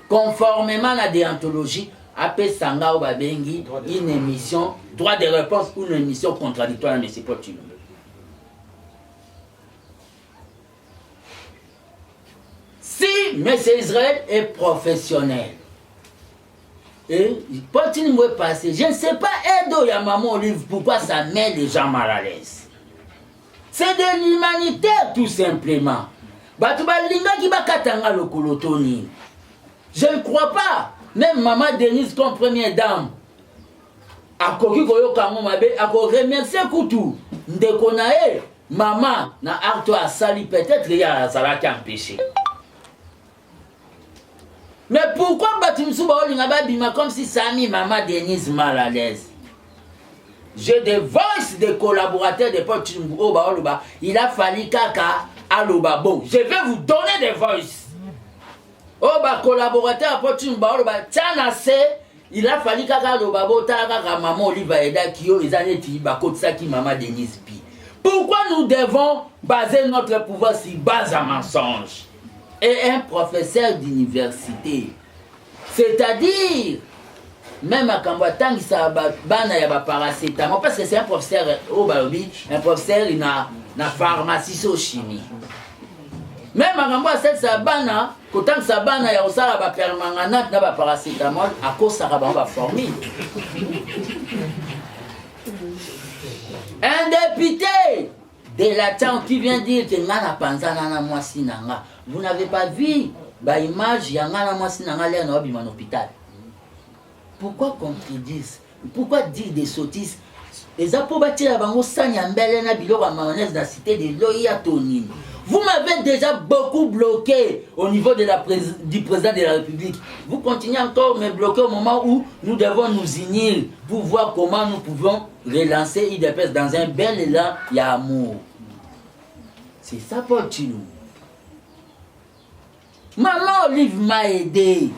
conformément à la déontologie, après Sanga ou Babengi, une émission, droit de réponse ou une émission contradictoire à M. Paul Chilumbu. Si M. Israël est professionnel, et Paul Chilumbu est passé, je ne sais pas, Edo Yamamo livre, pourquoi ça met les gens mal à l'aise. C'est de l'humanité tout simplement. Je ne crois pas. Même maman Denise comme première dame. A remercier Koutou. Ndekonae, maman na acte a sali peut-être il y a Zalaki empêché. Mais pourquoi Batimsou Baolinga Bima comme si ça a mis maman Denise mal à l'aise? J'ai des voices des collaborateurs de Paul Chilumbu. Il a fallu kaka aloba. Bon, je vais vous donner des voices. Collaborateur Paul Chilumbu. Il a fallu kaka aloba. Maman Oliva Eda Kyo, les années Tiba, Kotsaki, Maman Denise Pi. Pourquoi nous devons baser notre pouvoir sur base à mensonge? Et un professeur d'université, c'est-à-dire, même à Kambouatang, il a paracétamol, parce que c'est un professeur, un professeur, il a une pharmacie sur chimie. Même à Kambouatang, quand il y a un permanganate, il y a un paracétamol, à cause de la formule. Un député de la Tchang qui vient dire que Ngana Panzana Mwasi Nanga. Vous n'avez pas vu l'image de Ngana Mwasi Nanga l'air dans l'hôpital. Pourquoi contredire? Pourquoi dire des sottises? Les apôtres la bango Sanyambele na bilo wa mayonnaise dans la cité de Loya Tonine. Vous m'avez déjà beaucoup bloqué au niveau de du président de la République. Vous continuez encore à me bloquer au moment où nous devons nous unir pour voir comment nous pouvons relancer IDPS dans un bel élan d'amour. C'est ça pour Chilou. Maman Olive m'a aidé.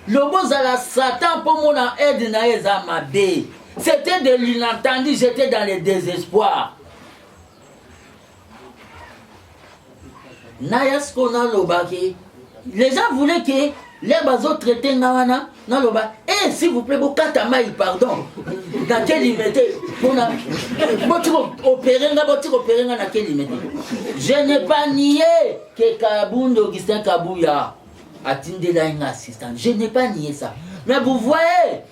Le beau à la Satan pour mon aide n'a ma bé. C'était de l'inattendu, j'étais dans le désespoir. Les gens voulaient que les bateaux traités Nawana, non le bas. Eh, s'il vous plaît, Bokatamaï, pardon. Dans quel limite pour opérer dans quel limite. Je n'ai pas nié que Kabound Augustin Kabouya a tindé là une assistante. Je n'ai pas nié ça. Mais vous voyez,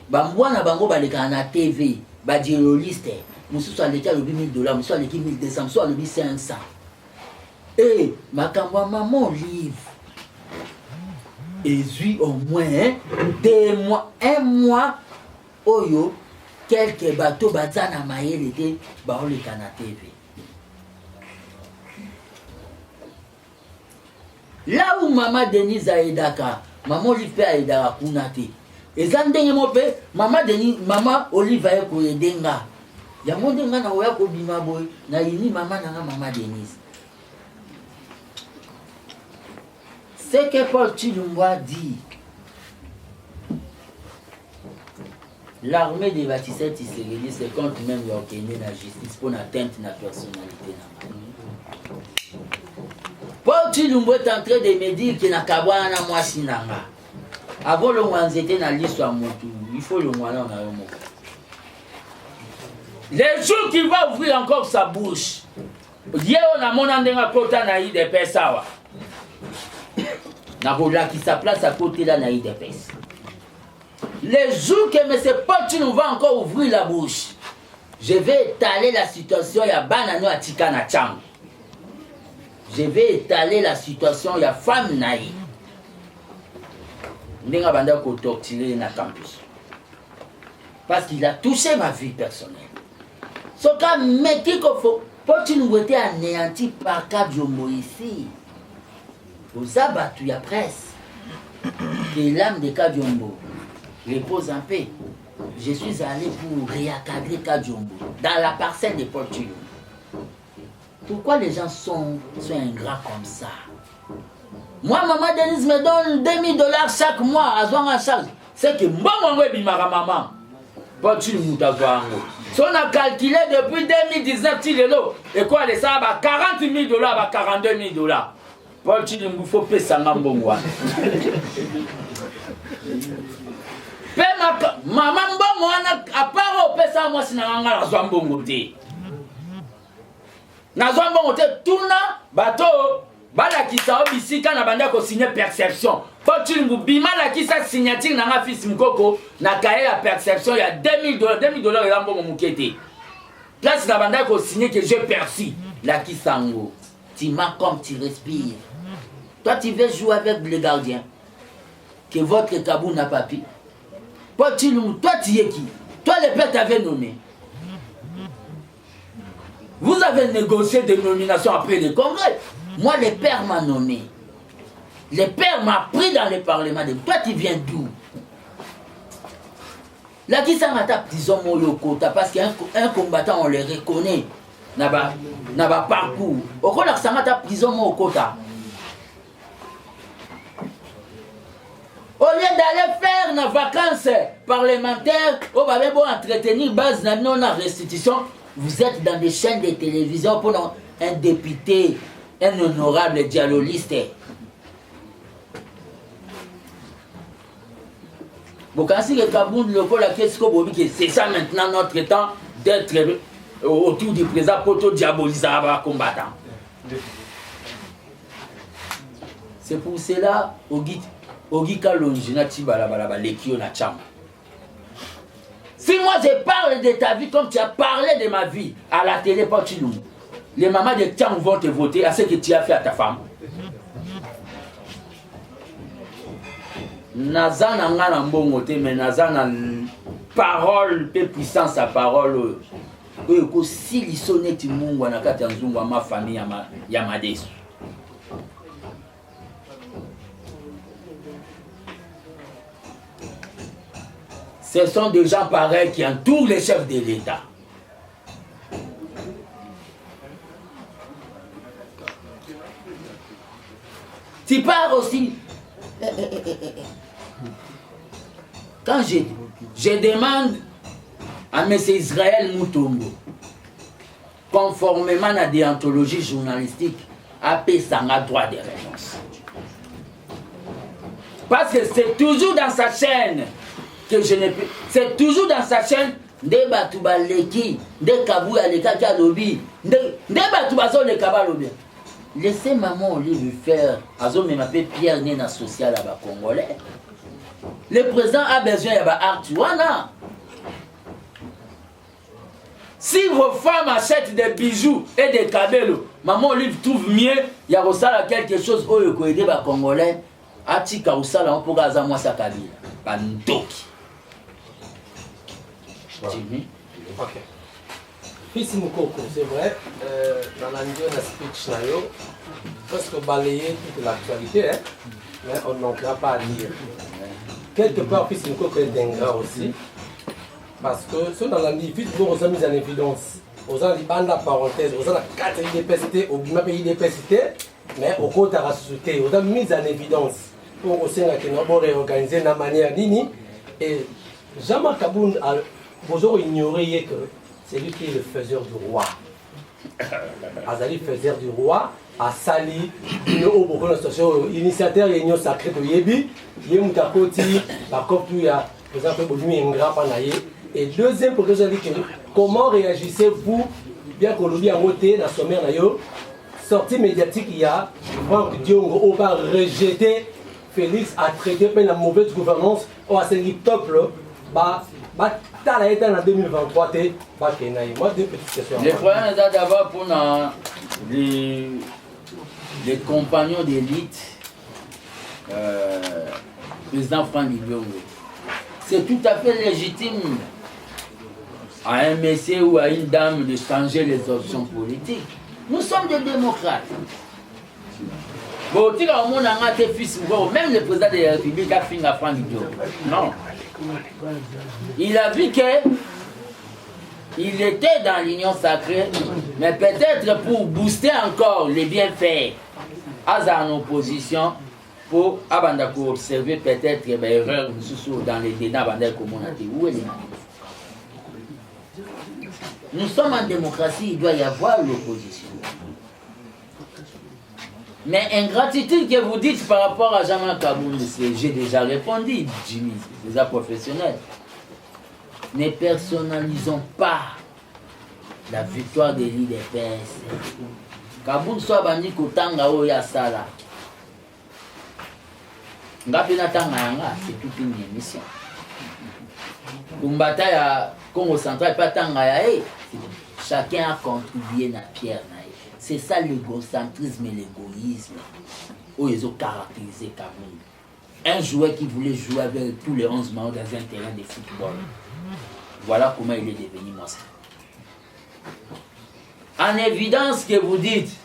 Bambouana Bango Balekana TV, Badioliste, Moussou soit l'état le $1000, Moussou l'équipe 1200, Moussou le 500. Et ma maman livre. Et suis au moins 2 mois, 1 mois, Oyo, quelques bateaux bazana maye l'été, Baole Kana TV. Là où maman Denise a aidaka, maman Olive a aidaka kunate. Et zandenge mope, maman Denise, maman Olive a aidaka. Yamondenga na oya ko bima boy, na yini maman nanga maman Denise. Ce que Paul Chilumbu dit, l'armée des bâtisseurs Tshisekedi, c'est contre même l'organisme de la justice pour atteindre la personnalité. Paul Chilumbu est en train de me dire qu'il n'a qu'à voir un mois sinanga. Avant le mois était dans l'histoire, il faut le mois là, on a un mot. Les jours qu'il va ouvrir encore sa bouche, hier on a mon andéna kota na IDPS sawa. Nakola qui sa place à côté là na IDPS. Les jours que M. Potin va encore ouvrir la bouche, je vais étaler la situation, il y a Banano à Tikana Cham. Je vais étaler la situation, il y a femme naï. N'enga banda ko torturer na campus. Parce qu'il a touché ma vie personnelle. Ce cas, mais qui faut Potin était anéanti par Kadiombo ici. Aux abattus, il y a presse. Que l'âme de Kadiombo repose en paix. Je suis allé pour réaccadrer Kadiombo dans la parcelle de Paul Chilumbu. Pourquoi les gens sont ingrats comme ça? Moi, maman Denise me donne $2000 chaque mois à Zouanga charge. C'est que moi, maman, Paul Chilumbu si on a calculé depuis 2019, et quoi, les ça, $40 000, $42 000. Paul Chilumbu faut payer ça ngambongwa. Maman mbongwa à part au pesa moi sinanga na zwambongo te. Na zwambongo te tuna bato bala kisa obisika na banda ko signer perception. Paul Chilumbu bima la kisa signature na nga fils mukoko na kaye la perception ya $2000 $2000 ya mbongo mukete. Place na banda ko signer que je perçus la kisango. Tu m'as comme tu respires. Toi, tu veux jouer avec les gardiens. Que votre Kabou n'a pas pu. Toi, tu es qui? Toi, le père t'avait nommé. Vous avez négocié des nominations après le congrès. Moi, le père m'a nommé. Le père m'a pris dans le parlement. Toi, tu viens d'où? Là, qui s'en a prison Moyokota, parce qu'un combattant, on le reconnaît. N'a pas parcours. Au contraire, ça m'a prison Moyokota. Au lieu d'aller faire nos vacances parlementaires, on va bien entretenir base dans la restitution. Vous êtes dans des chaînes de télévision pour un député, un honorable dialogiste. Bon, quand c'est le Cameroun, c'est ça maintenant notre temps d'être autour du président pour tout diaboliser les combattants. C'est pour cela, si moi je parle de ta vie comme tu as parlé de ma vie à la télé, pas tu nous. Les mamans de Tiam vont te voter à ce que tu as fait à ta femme. Naza na nga na mbongo te, mais naza na parole pe puissance à parole oyo ko sili soneti mungu na kati ya nzungu ya ma famille ya madesu. Ce sont des gens pareils qui entourent les chefs de l'État. Tu pars aussi. Quand je demande à M. Israël Moutombo, conformément à la déontologie journalistique, à Pessanga droit de réponse. Parce que c'est toujours dans sa chaîne que je n'ai plus. C'est toujours dans sa chaîne de Batouba Leki, de Kabou Aleka Kalobi, de Batouba Zone Kabalobi. Laissez maman lui faire. Azo me m'appelle Pierre Nena social à Congolais. Le président a besoin de Artuana. Si vos femmes achètent des bijoux et des cabellos, maman lui trouve mieux, il y a aussi quelque chose où il peut aider les Congolais. Atika Oussala, on peut gazer moi sa cabine. Bandoki. Ok. Fils Moukoko, c'est vrai, dans la speech, presque balayé toute l'actualité, hein, mais on n'en peut pas à dire. Quelque part, Fils Moukoko est d'ingrat aussi, parce que ceux dans la vie, Fils Moukoko ont mis en évidence, aux gens qui bandent la parenthèse, aux gens qui 4 IDPCT, au Bima pays IDPCT, mais au côté de la société, aux gens mis en évidence, pour aussi réorganiser la manière nini, et Jean-Marc Kaboun a ignoré que c'est lui qui est le faiseur du roi. Azali faiseur du roi, a sali, initiateur de l'union sacrée de Yebi, Yemutakoti, la copie a présenté ingrat panaye. Et deuxième pour que je dis comment réagissez-vous, bien que l'on a voté dans le sommaire, sortie médiatique, il y a Franck Diongo, on va rejeter Félix a traité par la mauvaise gouvernance, on a saisi peuple, en 2023, moi deux petites questions. Les problèmes d'abord pour les compagnons d'élite, président Franck Diongo. C'est tout à fait légitime à un monsieur ou à une dame de changer les options politiques. Nous sommes des démocrates. Bon, même le président de la République a fini à Franck Diongo. Non. Il a vu qu'il était dans l'union sacrée, mais peut-être pour booster encore les bienfaits, en opposition, pour observer peut-être erreur dans les débats communautaires. Nous sommes en démocratie, il doit y avoir l'opposition. Mais ingratitude que vous dites par rapport à Jean-Marc Kaboun, j'ai déjà répondu, Jimmy, c'est déjà professionnel. Ne personnalisons pas la victoire de l'IDPS. Kaboun soit bandi kotanga oya sala. Ngapina tanga yanga, c'est toute une émission. Kumbata ya Congo central, pas tanga ya chacun a contribué na pierre na. C'est ça l'égocentrisme et l'égoïsme où ils ont caractérisé Kaboun. Un joueur qui voulait jouer avec tous les 11 membres dans un terrain de football. Voilà comment il est devenu monstre. En évidence que vous dites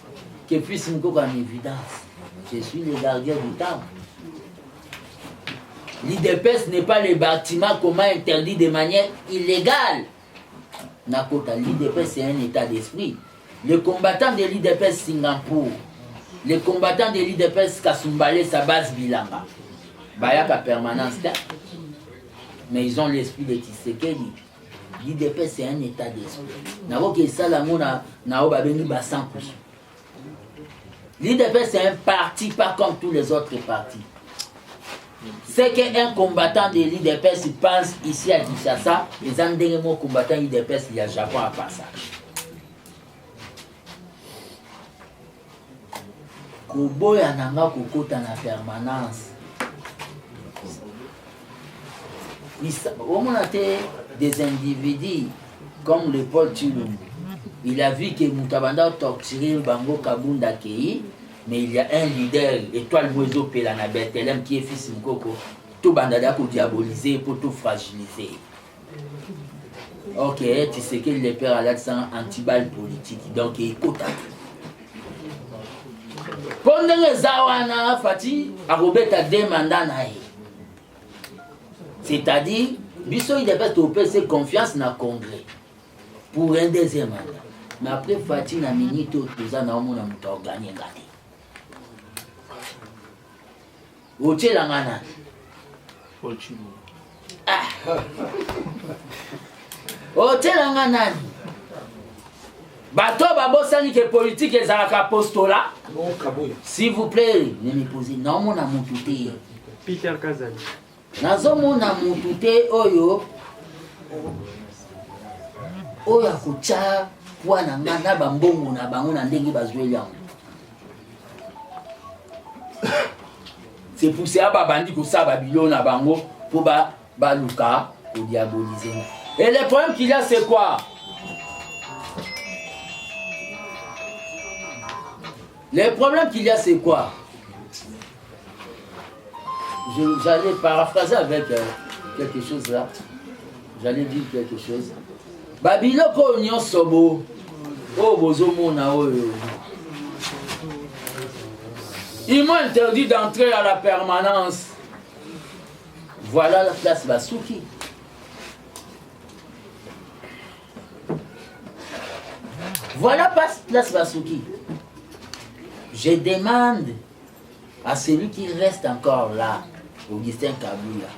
que Fils Moukoko en évidence, je suis le gardien du temple. L'IDPS n'est pas le bâtiment commun interdit de manière illégale. L'IDPS c'est un état d'esprit. Les combattants de l'IDPS Singapour, les combattants de l'IDPS Kasumbale, sa base Bilanga, Bayaka permanence, mais ils ont l'esprit de Tshisekedi. L'IDPS c'est un état d'esprit. L'IDPS c'est un parti, pas comme tous les autres partis. C'est qu'un combattant de l'IDPS pense ici à Kinshasa, les endénémos combattants l'IDPS, il y a Japon à passage. Koboya nanga kokota na permanence. On a des individus comme le Paul Chilumbu. Il a vu que Moutabanda a torturé Bango Kabunda Kei, mais il y a un leader, Étoile Moiseau Pelana Bethelem, qui est fils Mkoko, tout bandada pour diaboliser, pour tout fragiliser. Ok, tu sais que le père Alassane anti-balle politique, donc il écoute. Pendant les Zawana, Fati, Arobet a demandé à c'est-à-dire, Bisso il devait opérer confiance dans le Congrès pour un deuxième mandat. Mais après Fati na minute tout ça na omona muta gagner. Oche la ngana. Oche la ngana. Bato babosani que politique ezalaka apostolat. S'il vous plaît, ne me posez non mona mututé. Peter Kazali. Nazomona mututé oyo oyo akucha wana ngana bambongo na bango na ndenge bazweli yango. C'est pour ça babandi ko sa babilo na bango pour baluka ou diaboliser. Et le problème qu'il y a c'est quoi? Le problème qu'il y a c'est quoi? J'allais paraphraser avec quelque chose là. J'allais dire quelque chose. Babiloko nyon sobo. Oh bozomona oyo. Ils m'ont interdit d'entrer à la permanence. Voilà la place Basuki. Voilà place Basuki. Je demande à celui qui reste encore là, Augustin Kabila,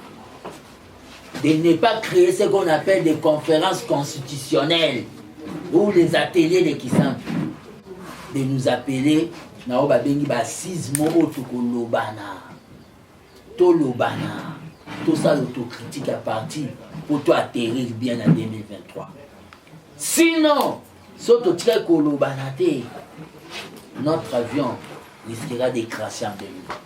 de ne pas créer ce qu'on appelle des conférences constitutionnelles ou les ateliers de Kisambi. De nous appeler Naoba Bengi Basismo Otukolobana, Tolobana, tout ça l'autocritique à partir pour toi atterrir bien en 2023. Sinon, Sototika Kolobanate, notre avion risquera de cracher en 2023.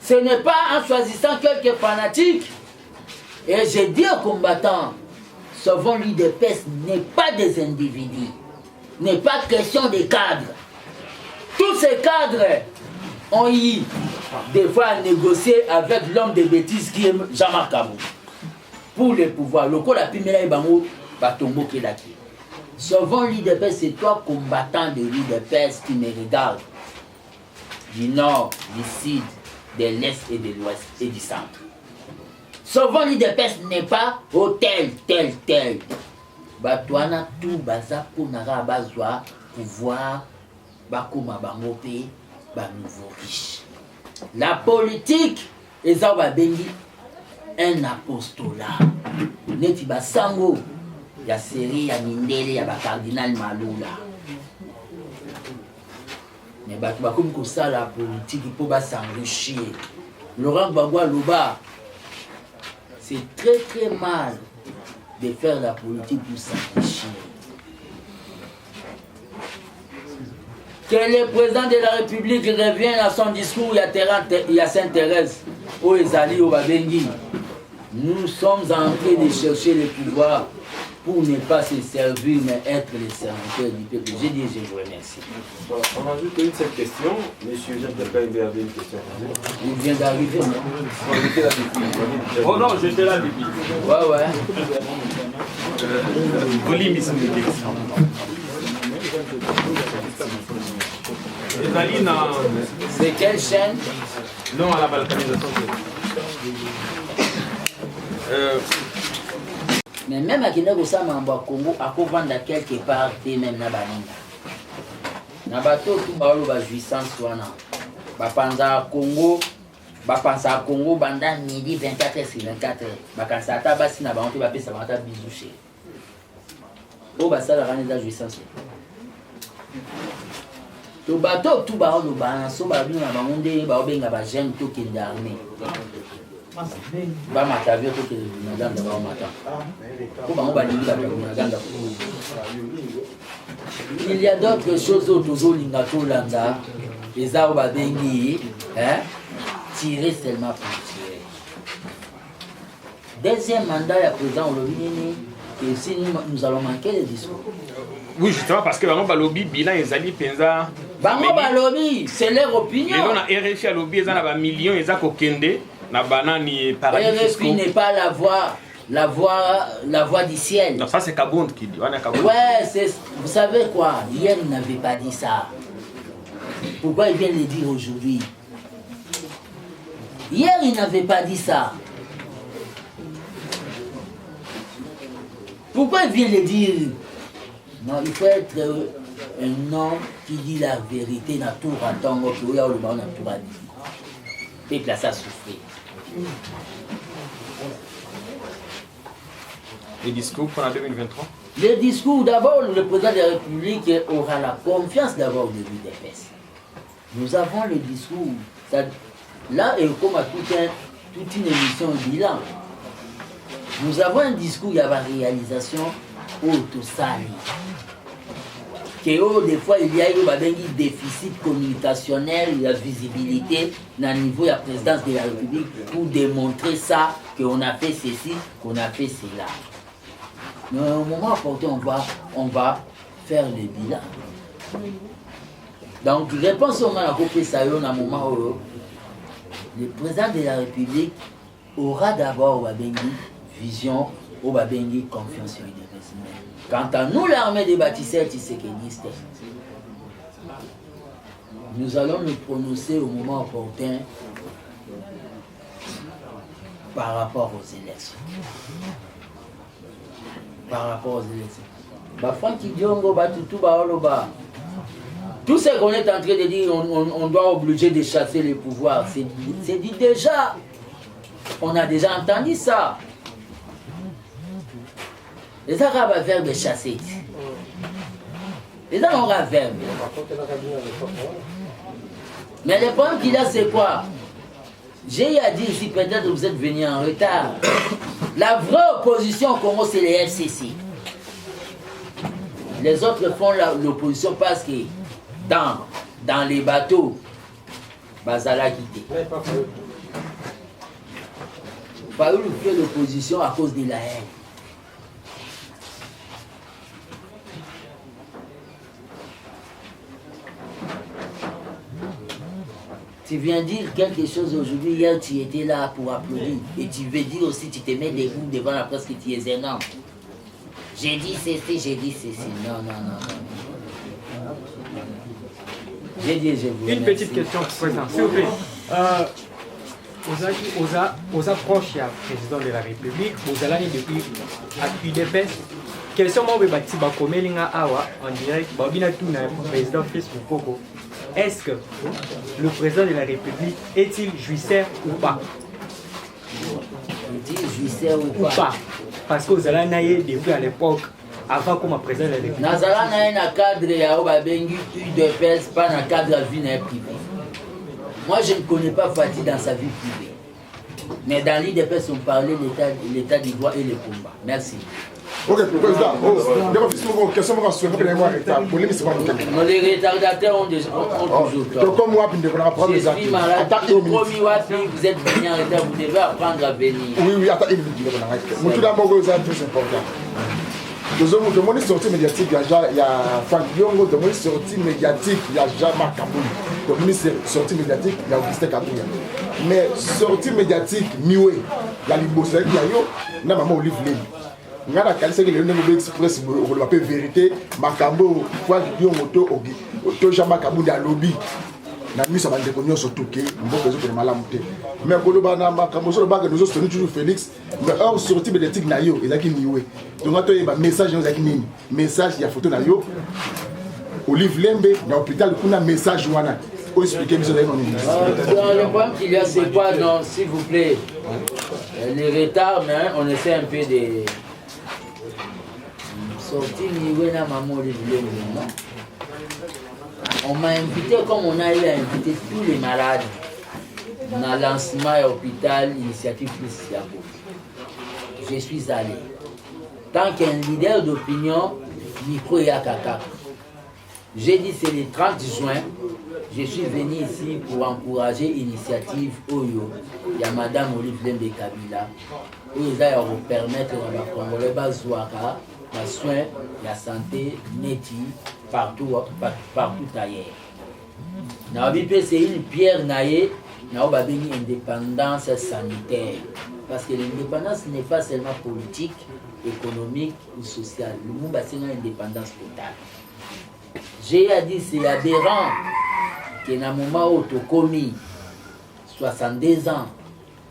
Ce n'est pas en choisissant quelques fanatiques. Et j'ai dit aux combattants, sauvons l'IDPS n'est pas des individus, n'est pas question des cadres. Tous ces cadres ont eu des fois à négocier avec l'homme de bêtises qui est Jean-Marc Kabou pour le pouvoir. Le coup la Pimela et Bango Batombo Kedaki. Sauvons l'IDPS, c'est toi combattant de l'IDPS qui me regarde. Du nord, du sud, de l'est et de l'ouest et du centre. Sauvons l'IDPS n'est pas tel. Batouana tout baza pour nara bazwa pouvoir bakoma bangope ba nouveau riche. La politique est un apostolat. Neti basango ya série ya mindele ya ba cardinal Malula. Mais bakoum ko ça la politique pour s'enrichir. Laurent Gbagbo Loba, c'est très mal de faire la politique pour s'enrichir. Que le président de la République revienne à son discours, il y a Sainte-Thérèse, au Ezali, au Babengi. Nous sommes en train de chercher le pouvoir pour ne pas se servir, mais être les serviteurs du peuple. J'ai dit, je vous remercie. Voilà, on a vu que cette question, monsieur Jean-Pierre Kaïbé avait une question. Il vient d'arriver, non? Oh non, j'étais là depuis. Ouais. Volume, ils sont des questions. C'est quelle chaîne? Non, à la balkanisation. Mais même à Kina-Gosama en Congo, à Kovanda quelque part, et même na Baninga. Na bateau, tout baolo ba jouissance wana. Bapanza Congo, bapanza Congo, banda midi 24h sur 24h. Bakansa ta basi na baonte bapesa bata bisou chez. O basala rani da jouissance. To bateau tout baolo ba so ba bino na bamonde ba obenga ba jeune to kende armée. Ba matavio to kende na ganda ba mata. Ko ba ngoba linga na ganda. Il y a d'autres choses autour de l'Ingatolanda. Les arbres à Bengi, tirer seulement pour tirer. Deuxième mandat, il y a président Olobini, et si nous allons manquer les discours. Oui, justement, parce que Bango Balobi, bilan, ils allaient penser. Bango Balobi, c'est leur opinion. Et on a RFI à Lobi, ils ont un million, ils ont Kende, na banane paradis. RFI n'est pas la voix du ciel. Non, ça c'est Kabond qui dit. Ouais, vous savez quoi? Hier, il n'avait pas dit ça. Pourquoi il vient le dire aujourd'hui? Hier, il n'avait pas dit ça. Pourquoi il vient le dire? Non, il faut être un homme qui dit la vérité dans tout le temps. Et que là, ça souffre. Les discours pour la 2023? Les discours, d'abord, le président de la République aura la confiance d'abord de l'UDPS. Nous avons le discours. Là, et comme à toute une émission bilan, nous avons un discours, il y a la réalisation auto-sali. Des fois, il y a eu un déficit communicationnel, la visibilité dans le niveau de la présidence de la République pour démontrer ça, qu'on a fait ceci, qu'on a fait cela. Mais au moment opportun, on va faire le bilan. Donc, réponse au moment où ça un moment où le président de la République aura d'abord une vision, une confiance sur les présidents. Quant à nous, l'armée des bâtisseurs tshisekidistes, nous allons nous prononcer au moment opportun par rapport aux élections. Par rapport aux élections. Tout ce qu'on est en train de dire, on doit obliger de chasser les pouvoirs. C'est dit déjà. On a déjà entendu ça. Les Arabes ont verbe de chasser. Les Arabes ont verbe. Mais le problème qu'il a, c'est quoi? J'ai dit ici, peut-être que vous êtes venus en retard. La vraie opposition au Congo, c'est les FCC. Les autres font l'opposition parce que dans les bateaux, Bazala quitté. Fayoul fait l'opposition à cause de la haine. Tu viens dire quelque chose aujourd'hui, hier tu étais là pour applaudir. Et tu veux dire aussi, tu te mets debout devant la presse que tu es énorme. J'ai dit ceci, j'ai dit ceci. Non. J'ai dit, je vous remercie. Une petite question, président, s'il vous plaît. Aux approches du président de la République, vous allez depuis UDPS. Quels sont les bâtiments qui en direct, président Facebook? Est-ce que le président de la République est-il jouisseur ou pas? Est-il jouisseur ou pas? Parce que vous allez depuis à l'époque, avant comme président de la République. Nazala na cadre ya Obabengi UDPS, pas dans le cadre de la vie privée. Moi, je ne connais pas Fati dans sa vie privée. Mais dans l'IDPS, on parlait de l'état d'Ivoire et le combat. Merci. Ok, président, les retardateurs ont toujours tort. Je suis malade, vous êtes venu en retard, vous devez apprendre à venir. Oui, attends une minute. Tout d'abord, c'est très important. Le monde est sorti médiatique, il y a Franck Diongo, le monde est sorti médiatique, il y a Jean-Marc Kaboul. Le ministre est sorti médiatique, il y a Augustin Kabouya. Mais sorti médiatique, mieux, il y a l'Ibosé, il y a Yo, il y a Maman Olive Lé. nga na kalisa ke le ndenge be express ko la pe vérité makambo Frank Diongo to Jean Makambu da lobby na misa bande ko nyonso toke mboka zo ko malamu te mais ko loba na makambo so loba que nous sommes toujours Félix mais hors sortie médiatique na yo ezaki niwe donc ato yeba message nous ezaki nini message ya photo na yo Olive Lembe na hôpital kuna message wana pour expliquer monsieur d'ailleurs le problème qu'il y a c'est quoi non s'il vous plaît les retards mais on essaie un peu de sortir niwe na maman Olive Lembe non. On m'a invité comme on a eu à inviter tous les malades dans le lancement et hôpital Initiative Plus Yabo. Je suis allé. Tant qu'un leader d'opinion, micro et akaka. J'ai dit c'est le 30 juin, je suis venu ici pour encourager l'initiative Oyo. Il y a Madame Olive Lembe Kabila. Où ils vont vous permettre de Congolais Bazouaka, la soin, la santé, neti. Partout ailleurs. C'est une pierre naïe, une indépendance sanitaire. Parce que l'indépendance n'est pas seulement politique, économique ou sociale. Le monde a une indépendance totale. J'ai dit c'est aberrant que dans le moment où tu as commis 62 ans,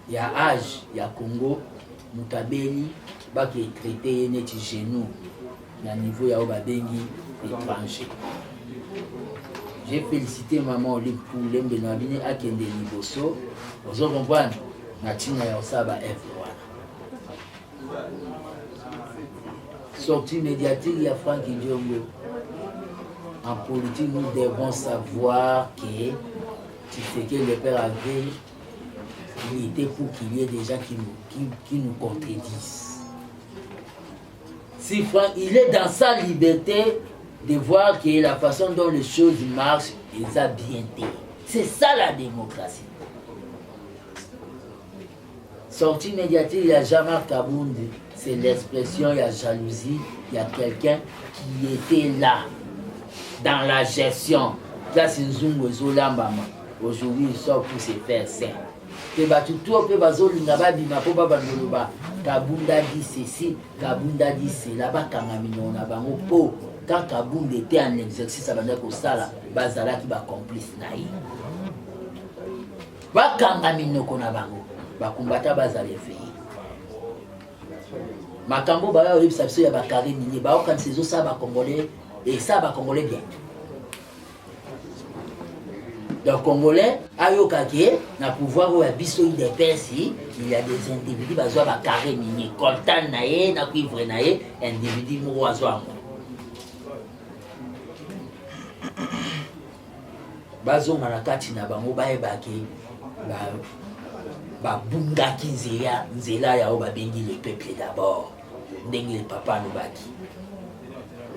il y a âge, il y a Congo, Moutabeli, qui est traité chez nous, à niveau de Obabengi. Étranger. J'ai félicité maman Olive pour l'embe nabine à Kende Liboso. Vous comprenez? Natina Yosaba F1. Sortie médiatique, il y a Frank Diongo. En politique, nous devons savoir que le père avait milité pour qu'il y ait des gens qui nous contredisent. Si Franck, il est dans sa liberté de voir que la façon dont les choses marchent, il a bien été. C'est ça la démocratie. Sortie médiatique, il y a Jean-Marc Kabound, c'est l'expression, il y a jalousie, il y a quelqu'un qui était là, dans la gestion. Là, c'est Zungo Zolambama. Aujourd'hui, il sort pour se faire sain. Kabunda dit ceci, Kabunda dit cela, quand Kabunda était en exercice, ça veut dire que ça, Bazala qui va complice naï. Bakangamino konabango, bakumbata Bazala fait. Makambo baya oli sabso ya bakari mini, ba okan sezo ça ba congolais et ça ba congolais bien. Donc Congolais, ayokake, na pouvoir ou abisso de persi, il y a des individus qui ont carré mini, coltan nae, na cuivre nae, individus mouroisois. Bazo manakati na bango bae baki, ba bunga kinzela, nzela ya oba bengi le peuple d'abord, dengi le papa no baki.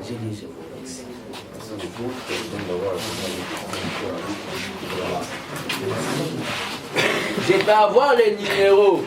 Je dis je vous remercie. Je vais avoir les numéros.